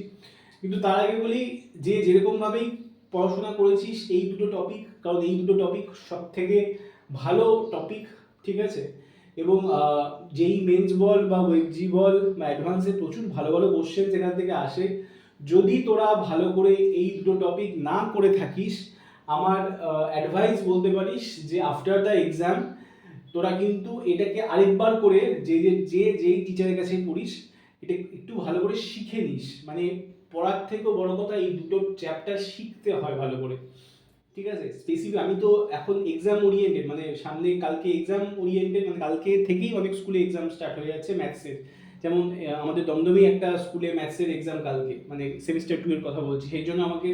কিন্তু তার আগে বলি যে যেরকমভাবেই পড়াশোনা করেছিস এই দুটো টপিক, কারণ এই দুটো টপিক সব থেকে ভালো টপিক, ঠিক আছে। এবং যেই মেন্স বল বা ওয়েবজি বল বা অ্যাডভান্সে প্রচুর ভালো ভালো কোশ্চেন এখান থেকে আসে। যদি তোরা ভালো করে এই দুটো টপিক না করে থাকিস, আমার অ্যাডভাইস বলতে পারিস যে আফটার দ্য এক্সাম তোরা কিন্তু এটাকে আরেকবার করে যেই টিচারের কাছে পড়িস এটা একটু ভালো করে শিখে নিস। মানে পড়ার থেকেও বড় কথা এই দুটো চ্যাপ্টার শিখতে হয় ভালো করে, ঠিক আছে। স্পেসিফিক আমি তো এখন এক্সাম ওরিয়েন্টেড, মানে সামনে কালকে এক্সাম ওরিয়েন্টেড, মানে কালকে থেকেই অনেক স্কুলে এক্সাম স্টার্ট হয়ে যাচ্ছে ম্যাথসের। যেমন আমাদের দমদমে একটা স্কুলে ম্যাথসের এক্সাম কালকে, মানে সেমিস্টার 2 এর কথা বলছি, সেই জন্য আমাকে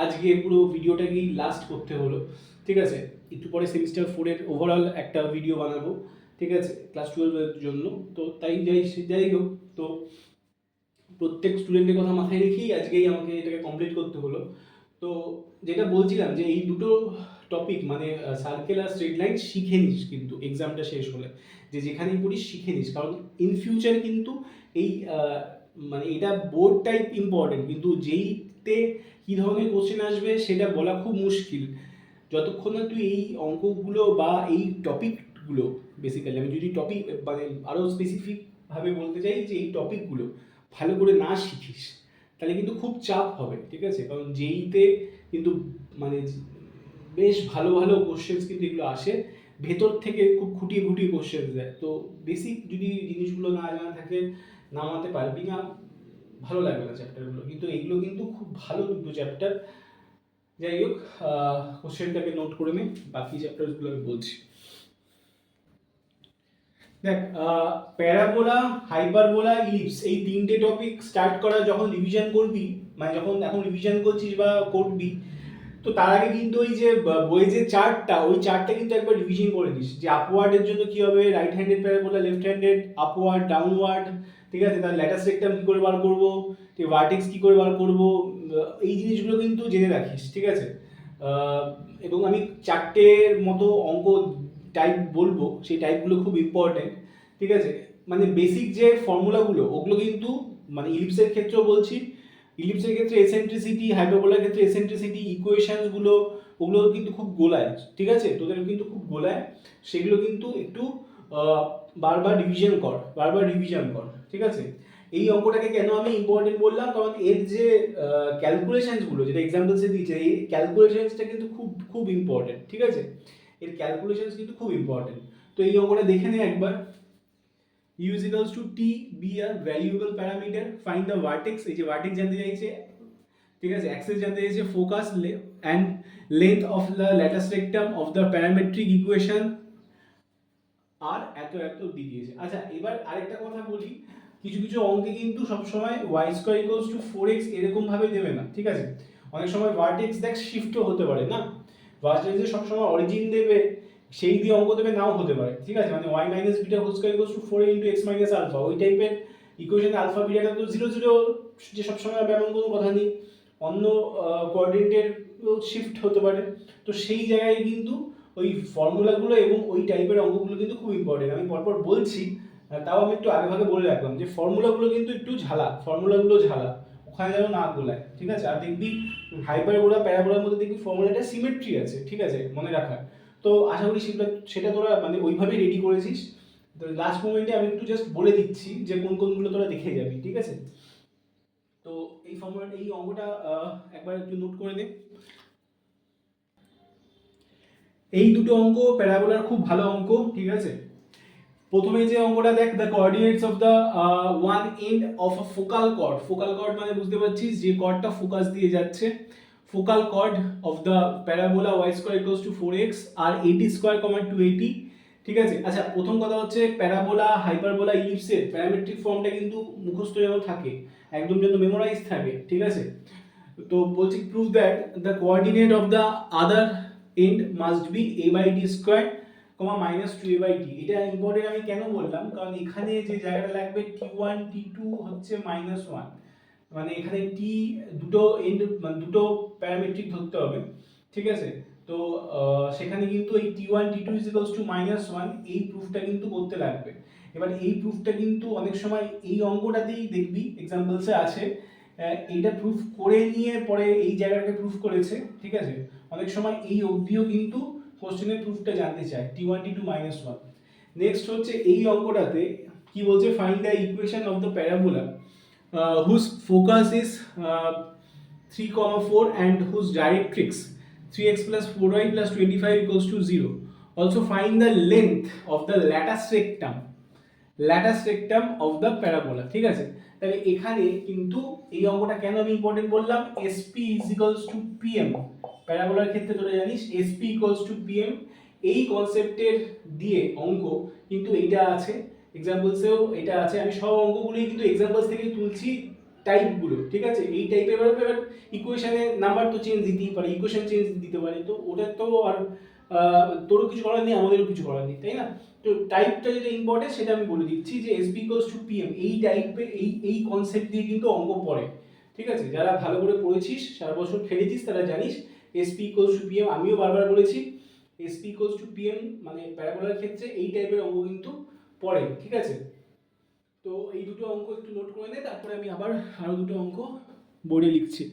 আজকে পুরো ভিডিওটাকেই লাস্ট করতে হলো। ঠিক আছে, একটু পরে সেমিস্টার 4-এর ওভারঅল একটা ভিডিও বানাবো, ঠিক আছে, ক্লাস 12-এর জন্য। তো তাই যাই হোক, তো প্রত্যেক স্টুডেন্টের কথা মাথায় রেখেই আজকেই আমাকে এটাকে কমপ্লিট করতে হলো। তো যেটা বলছিলাম যে এই দুটো টপিক মানে সার্কেল আর স্ট্রেট লাইন শিখে নিস কিন্তু এক্সামটা শেষ হলে, যে যেখানেই পড়িস শিখে নিস, কারণ ইন ফিউচার কিন্তু এই মানে এটা বোর্ড টাইপ ইম্পর্টেন্ট, কিন্তু যেইতে কী ধরনের কোশ্চেন আসবে সেটা বলা খুব মুশকিল যতক্ষণ না তুই এই অঙ্কগুলো বা এই টপিকগুলো, বেসিক্যালি আমি যদি টপিক মানে আরও স্পেসিফিকভাবে বলতে চাই যে এই টপিকগুলো ভালো করে না শিখিস তাহলে কিন্তু খুব চাপ হবে, ঠিক আছে। কারণ যেইতে কিন্তু মানে বেশ ভালো ভালো কোশ্চেন্স কিন্তু এগুলো আসে, ভেতর থেকে খুব খুঁটিয়ে খুঁটিয়ে কোশ্চেন দেয়। তো বেসিক যদি জিনিসগুলো না জানা থাকে, নামাতে পারবি না, ভালো লাগবে না চ্যাপ্টারগুলো। কিন্তু এগুলো কিন্তু খুব ভালো দুটো চ্যাপ্টার। যাই হোক, কোশ্চেনটাকে নোট করে নে, বাকি চ্যাপ্টারগুলো আমি বলছি। দেখ, প্যারাবোলা, হাইপারবোলা, ইলিপস, এই তিনটে টপিক স্টার্ট করা যখন রিভিশন করবি, মানে যখন এখন রিভিশন করছিস বা করবি, তো তার আগে কিন্তু ওই যে বইয়ের যে চার্টটা, ওই চার্টটা কিন্তু একবার রিভিশন করে নিস, যে আপওয়ার্ডের জন্য কি হবে, right handed parabola, left handed, upward, downward, ঠিক আছে, তার ল্যাটাস রেক্টাম কী করে বার করবো, ঠিক ভার্টেক্স কী করে বার করবো, এই জিনিসগুলো কিন্তু জেনে রাখিস, ঠিক আছে। এবং আমি চারটের মতো অঙ্ক টাইপ বলবো, সেই টাইপগুলো খুব ইম্পর্টেন্ট, ঠিক আছে। মানে বেসিক যে ফর্মুলাগুলো ওগুলো কিন্তু, মানে ইলিপসের ক্ষেত্রেও বলছি, ইলিপসের ক্ষেত্রে এসেন্ট্রিসিটি, হাইপারবোলার ক্ষেত্রে এসেন্ট্রিসিটি, ইকুয়েশনসগুলো ওগুলো কিন্তু খুব গোলায়, ঠিক আছে, তোদের কিন্তু খুব গোলায়, সেগুলো কিন্তু একটু বারবার রিভিশন কর, ঠিক আছে। এই অঙ্কটাকে কেন আমি ইম্পর্টেন্ট বললাম, কারণ এর যে ক্যালকুলেশনসগুলো যেটা এক্সাম্পলসে দিয়েছে, এই ক্যালকুলেশনসটা কিন্তু খুব খুব ইম্পর্টেন্ট, ঠিক আছে, এর ক্যালকুলেশনস কিন্তু খুব ইম্পর্টেন্ট। তো এই অঙ্কটা দেখে নে একবার। u is equals to t be a valuable parameter, find the vertex, এই যে ভার্টেক্স জানতে চাইছে, ঠিক আছে, অ্যাক্সেস জানতে চাইছে, focus and length of the latus rectum of the parametric equation, আর এত এত দিয়ে দিয়েছে। আচ্ছা, এবার আরেকটা কথা বলি, কিছু কিছু অঙ্কে কিন্তু সবসময় Y square equals to 4x এরকম ভাবে দেবে না, ঠিক আছে। অনেক সময় ভার্টেক্স দেখ শিফটও হতে পারে না, ভার্টেক্সে সবসময় অরিজিন দেবে, সেই দিয়ে অঙ্ক দেবে, নাও হতে পারে, ঠিক আছে। মানে y minus beta whole square equals to 4 into X minus alpha, ওই টাইপের ইকুয়েশনে আলফা বিটাটা তো 0 0 যে সবসময় হবে এমন কোনো কথা নেই, অন্য কোঅর্ডিনেটের শিফট হতে পারে। তো সেই জায়গায় কিন্তু ওই ফর্মুলাগুলো এবং ওই টাইপের অঙ্কগুলো কিন্তু খুব ইম্পর্টেন্ট। আমি পরপর বলছি, তাও আমি একটু আগে ভাগে বলে রাখলাম যে ফর্মুলাগুলো কিন্তু একটু ঝালা, ওখানে যেন না গোলায়, ঠিক আছে। আর দেখবি হাইপারবোলা, প্যারাবোলার মধ্যে দেখবি ফর্মুলাটা সিমেট্রি আছে, ঠিক আছে, মনে রাখার। তো আশা করি সেটা তোরা মানে ওইভাবেই রেডি করেছিস। তো লাস্ট মোমেন্টে আমি একটু জাস্ট বলে দিচ্ছি যে কোন কোনগুলো তোরা দেখে যাবি, ঠিক আছে। তো এই ফর্মুলাটা, এই অঙ্কটা একবার একটু নোট করে নে। এই দুটো অঙ্ক প্যারাবোলার খুব ভালো অঙ্ক, ঠিক আছে। প্রথমে যে অঙ্কটা দেখ, the coordinates of the one end of a focal chord মানে বুঝতে পারছিস যে কর্ডটা ফোকাস দিয়ে যাচ্ছে, focal chord of the parabola y square equals to 4x আর 80 স্কয়ার, 280, ঠিক আছে। আচ্ছা, প্রথম কথা হচ্ছে প্যারাবোলা, হাইপারবোলা, ইলিপসের প্যারামেট্রিক ফর্মটা কিন্তু মুখস্থ যেন থাকে, একদম যেন মেমোরাইজ থাকে, ঠিক আছে। তো বলছি prove that the coordinate of the other and must be a/d square, minus 2a/t। এটা ইম্পর্টেন্ট আমি কেন বললাম, কারণ এখানে যে জায়গাটা লাগবে t1 t2 হচ্ছে -1, মানে এখানে টি দুটো এন্ড মানে দুটো প্যারামেট্রিক ধরতে হবে, ঠিক আছে। তো সেখানে কিন্তু এই t1 t2 -1 এই প্রুফটা কিন্তু করতে লাগবে। এবার এই প্রুফটা কিন্তু অনেক সময় এই অঙ্কটাতেই দেখবি এক্সাম্পলসে আছে, এইটা প্রুফ করে নিয়ে পরে এই জায়গাটাকে প্রুফ করেছে, ঠিক আছে। অনেক সময় এই অবধিও কিন্তু কোশ্চেনের প্রুফটা জানতে চায়, t1 t2 -1। নেক্সট হচ্ছে এই অঙ্কটাতে কি বলছে, find the equation of the parabola whose focus is 3, 4 and whose directrix 3x plus 4y plus 25 equals to 0. Also find the length of the latus rectum of the parabola, ঠিক আছে। তাহলে এখানে কিন্তু এই অঙ্কটা কেন আমি ইম্পর্টেন্ট বললাম, SP is equals to PM, প্যারাবোলার ক্ষেত্রে তোরা জানিস SP ইকুয়ালস টু PM, এই কনসেপ্টের দিয়ে অঙ্ক কিন্তু এইটা আছে, এক্সাম্পলসেও এটা আছে। আমি সব অঙ্কগুলোই কিন্তু এক্সাম্পলস থেকে তুলছি টাইপগুলো, ঠিক আছে। এই টাইপের এবার ইকুয়েশনের নাম্বার তো চেঞ্জ দিতেই পারে, ইকুয়েশন চেঞ্জ দিতে পারে, তো ওটা তো আর তোরও কিছু করার নেই, আমাদেরও কিছু করার নেই, তাই না? তো টাইপটা যেটা ইম্পর্টেন্ট সেটা আমি বলে দিচ্ছি যে SP ইকুয়ালস টু PM, এই টাইপে এই কনসেপ্ট দিয়ে কিন্তু অঙ্ক পড়ে, ঠিক আছে। যারা ভালো করে পড়েছিস, সারা বছর খেলেছিস, তারা জানিস SP ইকুয়ালস টু PM। আমিও বারবার বলেছি SP ইকুয়ালস টু PM মানে প্যারাবোলার ক্ষেত্রে এই টাইপের অঙ্ক কিন্তু পড়ে, ঠিক আছে। তো এই দুটো অঙ্ক একটু নোট করে নে, তারপরে আমি আবার আরো দুটো অঙ্ক বোর্ডে লিখছি।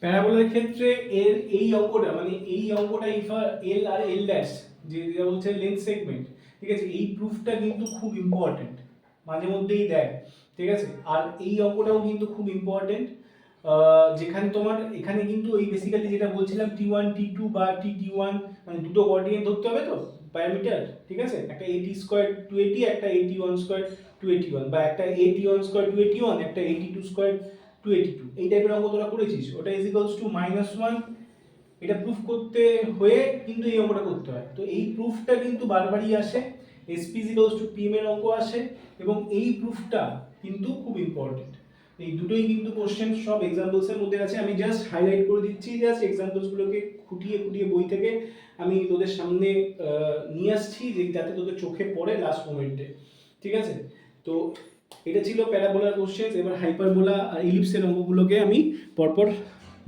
প্যারাবোলার ক্ষেত্রে এর এই অঙ্কটা মানে এই অঙ্কটা ইফা এল আর এল ড্যাশ যেটা বলছে লেন্থ সেগমেন্ট, ঠিক আছে, এই প্রুফটা কিন্তু খুব ইম্পর্টেন্ট, মাঝে মধ্যেই দেয়, ঠিক আছে। আর এই অঙ্কটাও কিন্তু খুব ইম্পর্টেন্ট, যেখানে তোমার এখানে কিন্তু এই বেসিক্যালি যেটা বলছিলাম T1 T2 বা T1 মানে দুটো কোঅর্ডিনেট ধরতে হবে তো প্যারামিটার, ঠিক আছে। একটা AT স্কয়ার 280, একটা AT1 স্কয়ার 281, বা একটা AT1 স্কয়ার 281, একটা AT2 স্কয়ার 282, এই টাইপের অঙ্ক তোরা করেছিস। ওটা ইজ ইকুয়ালস টু -1, এটা প্রুফ করতে হয়ে কিন্তু এই অঙ্কটা করতে হয়। তো এই প্রুফটা কিন্তু বারবারই আসে, SP is equals to PM এর অঙ্ক আসে, এবং এই প্রুফটা কিন্তু খুব ইম্পর্টেন্ট। এই দুটোই কিন্তু কোশ্চেন সব এক্সাম্পলস এর মধ্যে আছে, আমি জাস্ট হাইলাইট করে দিচ্ছি, জাস্ট এক্সাম্পলস গুলোকে খুঁটিয়ে খুঁটিয়ে বই থেকে আমি তোদের সামনে নিয়ে আসছি, যে যাতে তোদের চোখে পড়ে লাস্ট মোমেন্টে, ঠিক আছে। তো এটা ছিল প্যারাবোলার কোশ্চেন। এবার হাইপারবোলা আর ইলিপসের অঙ্কগুলোকে আমি পরপর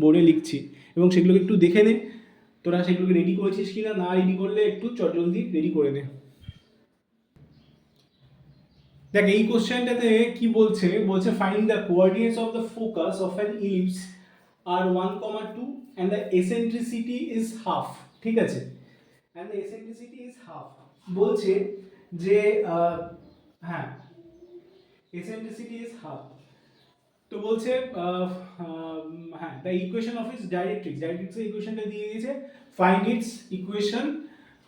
বোর্ডে লিখছি, এবং সেগুলোকে একটু দেখে নে তোরা সেগুলোকে রেডি করেছিস কিনা, না রেডি করলে একটু চটজলদি রেডি করে নে। দেখ এই কোশ্চেনটাতে কি বলছে, বলছে find the coordinates of the focus of an ellipse আর 1,2 and the eccentricity is half, ঠিক আছে, and the eccentricity is half। বলছে যে হ্যাঁ eccentricity is half। তো বলছে হ্যাঁ the equation of its directrix, ডাইরেক্ট্রিক্সের ইকুয়েশনটা দিয়ে দিয়েছে, find its equation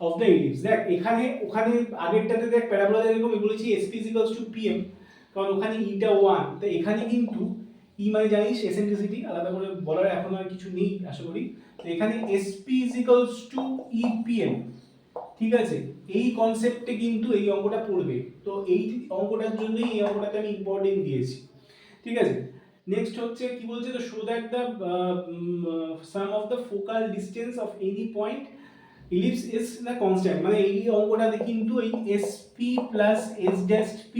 of the ellipse. দেখ এখানে ওখানে আগেরটাতে দেখ প্যারাবোলা যেরকম বলেছি SP ইকুয়ালস টু PM, কারণ ওখানে ইটা 1, তো এখানে কিন্তু ই মানে জানিস এসেন্ট্রিসিটি, আলাদা করে বলার এখন আর কিছু নেই আশা করি। তো এখানে SP ইকুয়ালস টু EPM, ঠিক আছে, এই কনসেপ্টে কিন্তু এই অঙ্কটা পড়বে। তো এই অঙ্কটার জন্যই এই অঙ্কটাতে আমি ইম্পর্টেন্ট দিয়েছি, ঠিক আছে। নেক্সট হচ্ছে কি বলছে, তো show that the some of the focal distance of any point ellipse is the constant, মানে এই অঙ্কটাতে কিন্তু এই SP plus S dash P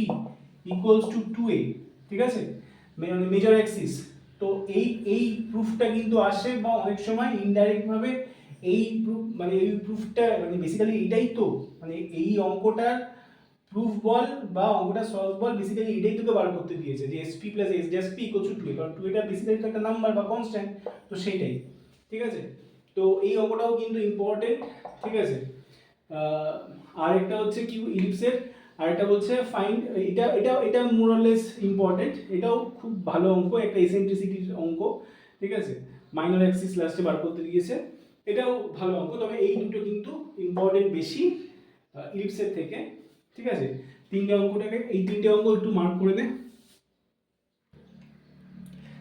equals to 2a, ঠিক আছে, মানে মেজর অ্যাক্সিস। তো এই প্রুফটা কিন্তু আসে, বা অনেক সময় ইনডাইরেক্ট ভাবে এই প্রুফ মানে এই প্রুফটা মানে বেসিক্যালি এটাই তো মানে এই অঙ্কটার প্রুফ বল বা অঙ্কটা সলভ বল, বেসিক্যালি এটাই তোকে বার করতে দিয়েছে যে SP plus S dash P equals to 2a, কারণ 2 এটা বেসিক্যালি একটা নাম্বার বা কনস্ট্যান্ট, তো সেইটাই, ঠিক আছে। তো এই অঙ্কটাও কিন্তু ইম্পর্টেন্ট, ঠিক আছে। আরেকটা হচ্ছে কি ইলিপসের, আরেকটা বলছে ফাইন্ড, এটা এটা এটা মোর অর লেস ইম্পর্টেন্ট, এটাও খুব ভালো অঙ্ক, একটা এসেন্ট্রিসিটির অঙ্ক, ঠিক আছে, মাইনর অ্যাক্সিস লাস্টে বার করতে দিয়েছে, এটাও ভালো অঙ্ক। তবে এই দুটো কিন্তু ইম্পর্টেন্ট বেশি ইলিপসের থেকে, ঠিক আছে। তিনটে অঙ্কটাকে, এই তিনটে অঙ্ক একটু মার্ক করে নে।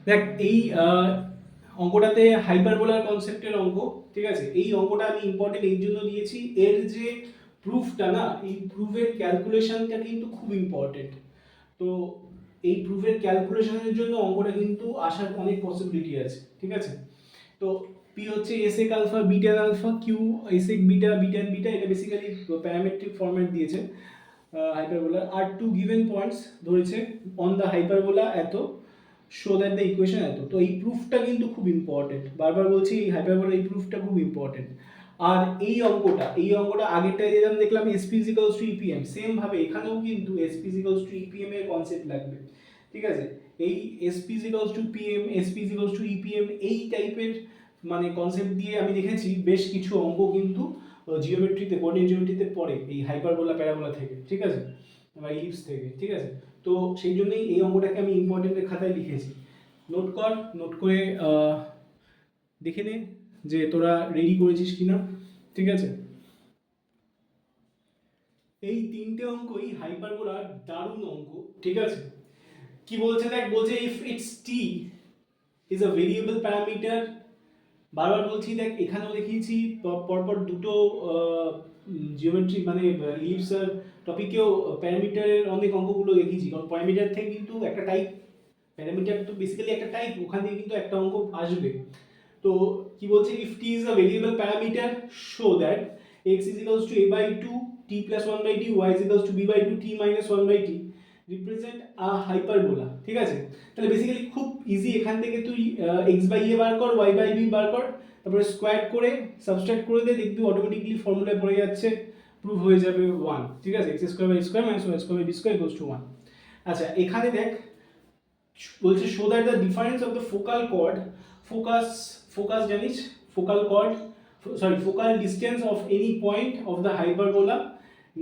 দেখ এই অঙ্কটাতে হাইপারবোলার কনসেপ্টের অঙ্ক, ঠিক আছে। এই অঙ্কটা আমি ইম্পর্টেন্ট এই জন্য দিয়েছি, এর যে প্রুফটা না, এই প্রুফের ক্যালকুলেশনটা কিন্তু খুব ইম্পর্টেন্ট। তো এই প্রুফের ক্যালকুলেশনের জন্য অঙ্কটা কিন্তু আসার অনেক পসিবিলিটি আছে, ঠিক আছে। তো P হচ্ছে sec alpha beta alpha, Q sec beta beta beta, এটা বেসিক্যালি প্যারামেট্রিক ফরম্যাট দিয়েছে হাইপারবোলা। আর টু গিভেন পয়েন্টস ধরেছে অন দ্য হাইপারবোলা এত, শো দ্যাট দ্য ইকুয়েশন এত। তো এই প্রুফটা কিন্তু খুব ইম্পর্টেন্ট, বারবার বলছি এই হাইপারবোলা এই প্রুফটা খুব ইম্পর্টেন্ট। আর এই অঙ্কটা আগেরটায় যেরকম দেখলাম SP equals to EPM, same ভাবে এখানেও কিন্তু SP ইকুয়ালস টু EPM এর কনসেপ্ট লাগবে, ঠিক আছে। এই SP equals to PM, SP equals to EPM, এই টাইপের মানে কনসেপ্ট দিয়ে আমি দেখেছি বেশ কিছু অঙ্ক কিন্তু জিওমেট্রিতে, কোঅর্ডিনেট জিওমেট্রিতে পড়ে এই হাইপারবোলা প্যারাবোলা থেকে, ঠিক আছে, বা ইলিপস থেকে, ঠিক আছে। তো সেই জন্যই এই অঙ্কটাকে আমি ইম্পর্টেন্টের খাতায় লিখেছি। নোট কর, নোট করে দেখে নে যে তোরা রেডি করেছিস কিনা, ঠিক আছে। এই তিনটে অঙ্কই হাইপারবোলার দারুণ অঙ্ক, ঠিক আছে। কি বলছে দেখ, বলছে if it's T is a variable parameter. বারবার বলছি, দেখ এখানেও দেখিয়েছি পরপর দুটো জিওমেট্রি মানে ইলিপসার টপিকেও প্যারামিটারের অনেক অঙ্কগুলো দেখিয়েছি, কারণ প্যারামিটার থেকে কিন্তু একটা টাইপ, প্যারামিটার তো বেসিক্যালি একটা টাইপ, ওখান থেকে কিন্তু একটা অঙ্ক আসবে। তো কি বলছে, if T is a variable parameter show that x is equals to a by 2 t plus 1 by t, y is equals to b by 2 t minus 1 by t represent a hyperbola. ঠিক আছে, তাহলে basically খুব easy, এখান থেকে তুই x by a বার কর, y by b বার কর, তারপরে স্কোয়ার করে সাবস্ট্রাক্ট করে দে, দেখবি অটোমেটিকলি ফর্মুলায় পড়ে যাচ্ছে, প্রুফ হয়ে যাবে 1। ঠিক আছে, x square by square minus y square by b square equals to 1। আচ্ছা, এখানে দেখ বলছে show that the difference of the focal chord, focus জানিস, focal chord, sorry focal distance of any point of the hyperbola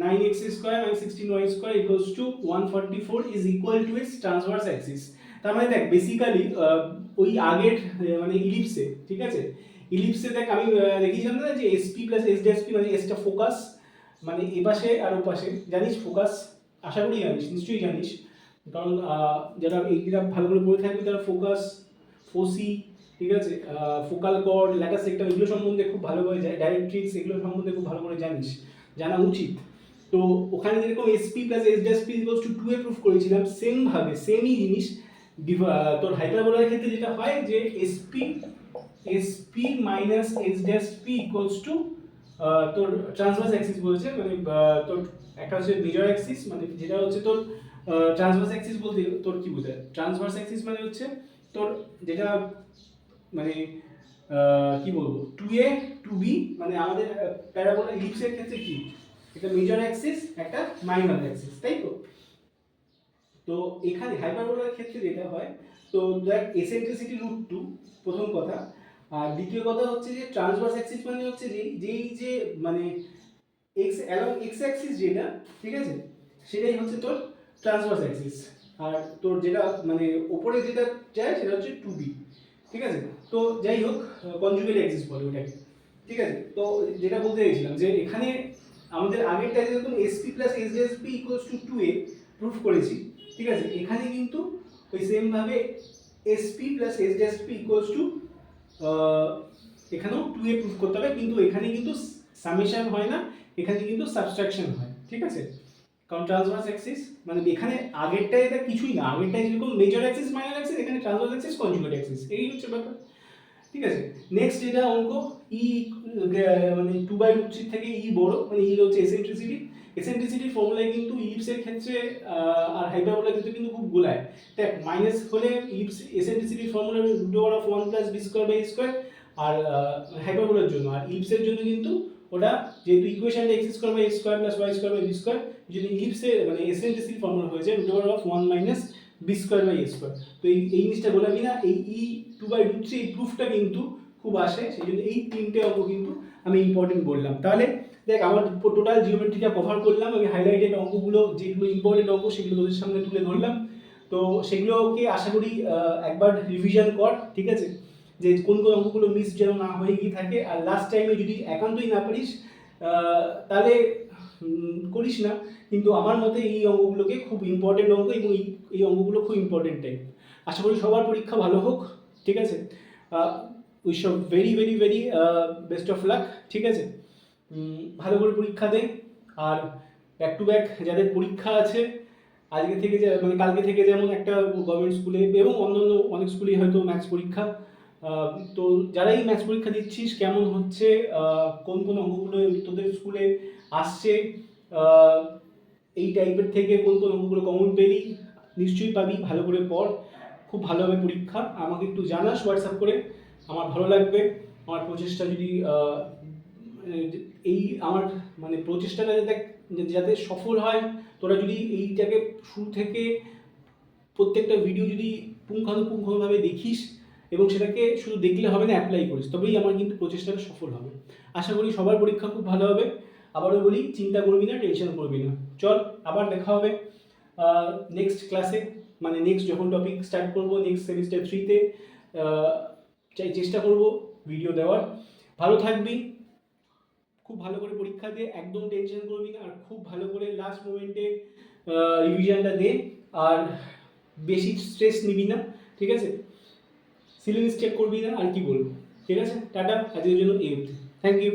9x square and 16y square equals to 144 is equal to its transverse axis. তার মানে দেখ basically ওই আগের মানে ইলিপসে, ঠিক আছে, ইলিপসে দেখ আমি দেখিয়েছিলাম না যে SP plus S dash P, মানে এসটা ফোকাস, মানে এ পাশে আর ও পাশে, জানিস ফোকাস, আশা করি জানিস, নিশ্চয়ই জানিস, কারণ যারা এইটা ভালো করে পড়ে থাকবে তারা ফোকাস, ফোসি, ঠিক আছে, ফোকাল কর্ড, ল্যাটার সেক্টর, এগুলো সম্বন্ধে খুব ভালোভাবে ডাইরেক্ট্রিক্স, এগুলো সম্বন্ধে খুব ভালো করে জানিস, জানা উচিত। তো ওখানে যেরকম SP plus S dash P equals to 2 A proof করেছিলাম, সেম ভাবে সেমই জিনিস তোর হাইপারবোলার ক্ষেত্রে যেটা হয় যে SP minus S dash P equals to তোর ট্রান্সভার্স অ্যাক্সিস বলছে, মানে তোর একটা হচ্ছে মেজর অ্যাক্সিস, মানে যেটা হচ্ছে তোর ট্রান্সভার্স অ্যাক্সিস বলতে তোর কি বোঝায়, ট্রান্সভার্স অ্যাক্সিস মানে হচ্ছে তোর যেটা মানে কি বলবো 2a 2b, মানে আমাদের প্যারাবোলা ইলিপসের ক্ষেত্রে কি, একটা মেজর অ্যাক্সিস একটা মাইনর অ্যাক্সিস, তাই তো। তো এখানে হাইপারবোলার ক্ষেত্রে যেটা হয়, তো দেখ এসেন্ট্রিসিটি √2 প্রথম কথা, আর দ্বিতীয় কথা হচ্ছে যে ট্রান্সভার্স অ্যাক্সিস মানে হচ্ছে যেই যে মানে এক্স অ্যালং এক্স অ্যাক্সিস যেটা, ঠিক আছে, সেটাই হচ্ছে তোর ট্রান্সভার্স অ্যাক্সিস, আর তোর যেটা মানে ওপরে যেটা যায় সেটা হচ্ছে 2b। ঠিক আছে, তো যাই হোক কনজুগেট অ্যাক্সিস বলে ওটাকে। ঠিক আছে, তো যেটা বলতে চাইছিলাম যে এখানে আমাদের আগেরটা যেরকম SP plus SDSP equals to 2a proof করেছি, ঠিক আছে, এখানে কিন্তু ওই সেম ভাবে SP plus SDSP equals to এখানেও 2a প্রুফ করতে হবে, কিন্তু এখানে কিন্তু সামেশন হয় না, এখানে কিন্তু সাবট্রাকশন হয়। ঠিক আছে, কারণ ট্রান্সভার্স অ্যাক্সিস মানে এখানে আগেরটাই এটা কিছুই না, আগেরটাই যেরকম মেজর অ্যাক্সিস মাইনর অ্যাক্সিস, এখানে ট্রান্সভার্স অ্যাক্সিস কনজুগেট অ্যাক্সিস, এই হচ্ছে ব্যাপার। ঠিক আছে, নেক্সট যেটা অঙ্ক ই মানে 2/√3 থেকে ই বড়, মানে ই হচ্ছে এসেন্ট্রিসিটি। এসেন্ট্রিসিটির ফর্মুলায় কিন্তু ইলিপসের ক্ষেত্রে আর হাইপারবোলার ক্ষেত্রে কিন্তু খুব গোলায়। দেখ মাইনাস হলে ইলিপস এসেন্ট্রিসিটির ফর্মুলা √1 + b² / a², আর হাইপারবোলার জন্য, আর ইলিপসের জন্য কিন্তু ওটা যেহেতু ইকুয়েশনটা x² / x² + y² / b², যদি ইলিপসে মানে এসেন্ট্রিসিটির ফর্মুলা হয়ে যায় √1 - b² / a²। তো এই জিনিসটা বললামই না, এই ই 2/√3 এই প্রুফটা কিন্তু খুব আসে, সেই জন্য এই তিনটে অঙ্ক কিন্তু আমি ইম্পর্টেন্ট বললাম। তাহলে দেখ আমার টোটাল জিওমেট্রিটা কভার করলাম, আমি হাইলাইটেড অঙ্কগুলো যেগুলো ইম্পর্টেন্ট অঙ্ক সেগুলো তোদের সামনে তুলে ধরলাম। তো সেগুলোকে আশা করি একবার রিভিশন কর, ঠিক আছে, যে কোন কোন অঙ্কগুলো মিস যেন না হয়ে গিয়ে থাকে, আর লাস্ট টাইমে যদি একান্তই না পারিস তাহলে করিস না, কিন্তু আমার মতে এই অঙ্কগুলোকে খুব ইম্পর্টেন্ট অঙ্ক, এবং এই অঙ্কগুলো খুব ইম্পর্টেন্ট টাইপ। আশা করি সবার পরীক্ষা ভালো হোক, ঠিক আছে, wish of very very very best of luck. ঠিক আছে, ভালো করে পরীক্ষা দে, আর ব্যাক টু ব্যাক যাদের পরীক্ষা আছে আজকে থেকে, মানে কালকে থেকে, যেমন একটা গভর্নমেন্ট স্কুলে এবং অন্যান্য অনেক স্কুলেই হয়তো ম্যাথস পরীক্ষা, তো যারাই ম্যাথস পরীক্ষা দিচ্ছিস কেমন হচ্ছে, কোন কোন অঙ্কগুলো তোদের স্কুলে আসছে, এই টাইপের থেকে কোন কোন অঙ্কগুলো কমন পেলি, নিশ্চয়ই পাবি, ভালো করে পড়, খুব ভালো হবে পরীক্ষা। আমাকে একটু জানাস হোয়াটসঅ্যাপ করে, আমার ভালো লাগবে। আমার প্রচেষ্টা যদি এই আমার মানে প্রচেষ্টাটা যাতে সফল হয়, তোরা যদি এইটাকে শুরু থেকে প্রত্যেকটা ভিডিও যদি পুঙ্খানুপুঙ্খভাবে দেখিস এবং সেটাকে শুধু দেখলে হবে না, অ্যাপ্লাই করিস, তবেই আমার কিন্তু প্রচেষ্টাটা সফল হবে। আশা করি সবার পরীক্ষা খুব ভালো হবে। আবারও বলি, চিন্তা করবি না, টেনশন করবি না। চল আবার দেখা হবে নেক্সট ক্লাসে, মানে নেক্সট যখন টপিক স্টার্ট করবো নেক্সট সেমিস্টার 3-তে, চেষ্টা করব ভিডিও দেওয়ার। ভালো থাকবি, খুব ভালো করে পরীক্ষা দে, একদম টেনশন করবি না, আর খুব ভালো করে লাস্ট মোমেন্টে রিভিশনটা দে, আর বেশি স্ট্রেস নিবি না। ঠিক আছে, সিলিংস চেক করবি না, আর কি বলবো। ঠিক আছে, টাটা, আজকের জন্য এই অবধি। Thank you.